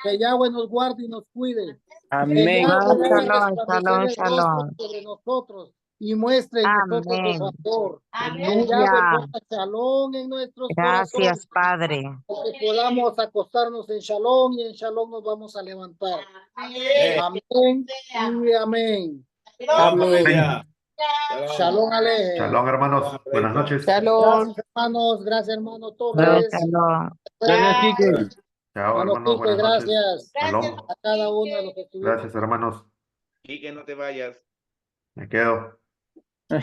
Que Yahweh nos guarde y nos cuide. Que Amén. Yahweh haga Shalom, resplandecer shalom, el rostro shalom. sobre nosotros y muestre en nosotros su Amén. favor. Que Yahweh Aleluya. ponga shalom en nuestros corazones. Gracias, Padre. Que podamos acostarnos en shalom y en shalom nos vamos a levantar. Amén y amén. Amén. familia. Shalom Alejem. Shalom, hermanos. Buenas noches. Shalom. Gracias hermanos, gracias hermano Shalom, Torres. shalom. Gracias, Quique. Chao, Hermano hermanos. Quique, Buenas noches. gracias Shalom. a cada uno de los que estuvieron. Gracias, hermanos. Y que no te vayas. Me quedo.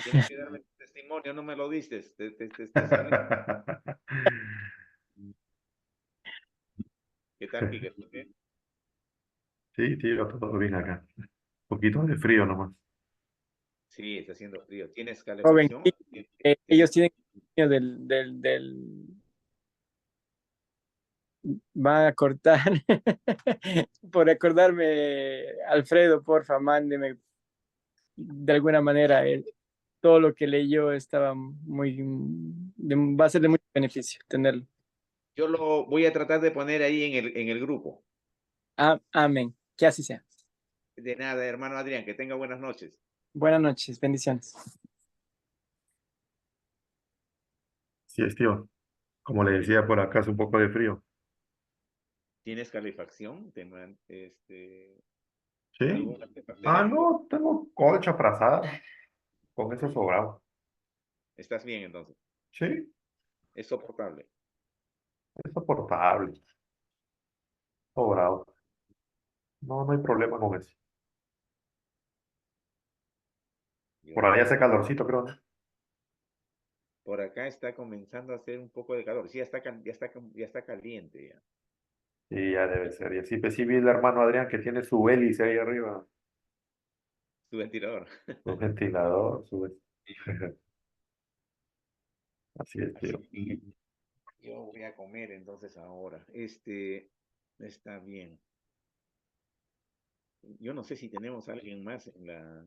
Tienes que darme tu testimonio, no me lo diste. Te salí. ¿Qué tal, Quique? ¿Todo bien? Sí, tío, todo bien acá. Un poquito de frío nomás. Sí, está haciendo frío. ¿Tienes Joven, calefacción? ellos tienen del van a cortar. Por acordarme, Alfredo, porfa, mándeme de alguna manera todo lo que leyó estaba va a ser de mucho beneficio tenerlo. Yo lo voy a tratar de poner ahí en el grupo. Amén. Que así sea. De nada, hermano Adrián, que tenga buenas noches. Buenas noches, bendiciones. Sí, es, tío. Como le decía por acá, hace un poco de frío. ¿Tienes calefacción? ¿Sí? ¿Alguna Ah, calefacción? no, tengo colcha frazada. Con eso sobrado. ¿Estás bien entonces? Sí, Es soportable. es soportable. Sobrado. No, no hay problema con eso. Por ahí hace calorcito, creo, ¿no? Por acá está comenzando a hacer un poco de calor. Sí, ya está caliente ya. Sí, ya debe ser. Y así, pues sí vi el hermano Adrián que tiene su hélice ahí arriba. Su ventilador. Su ventilador, Así es, tío. Así que yo voy a comer entonces ahora. Está bien. Yo no sé si tenemos a alguien más en la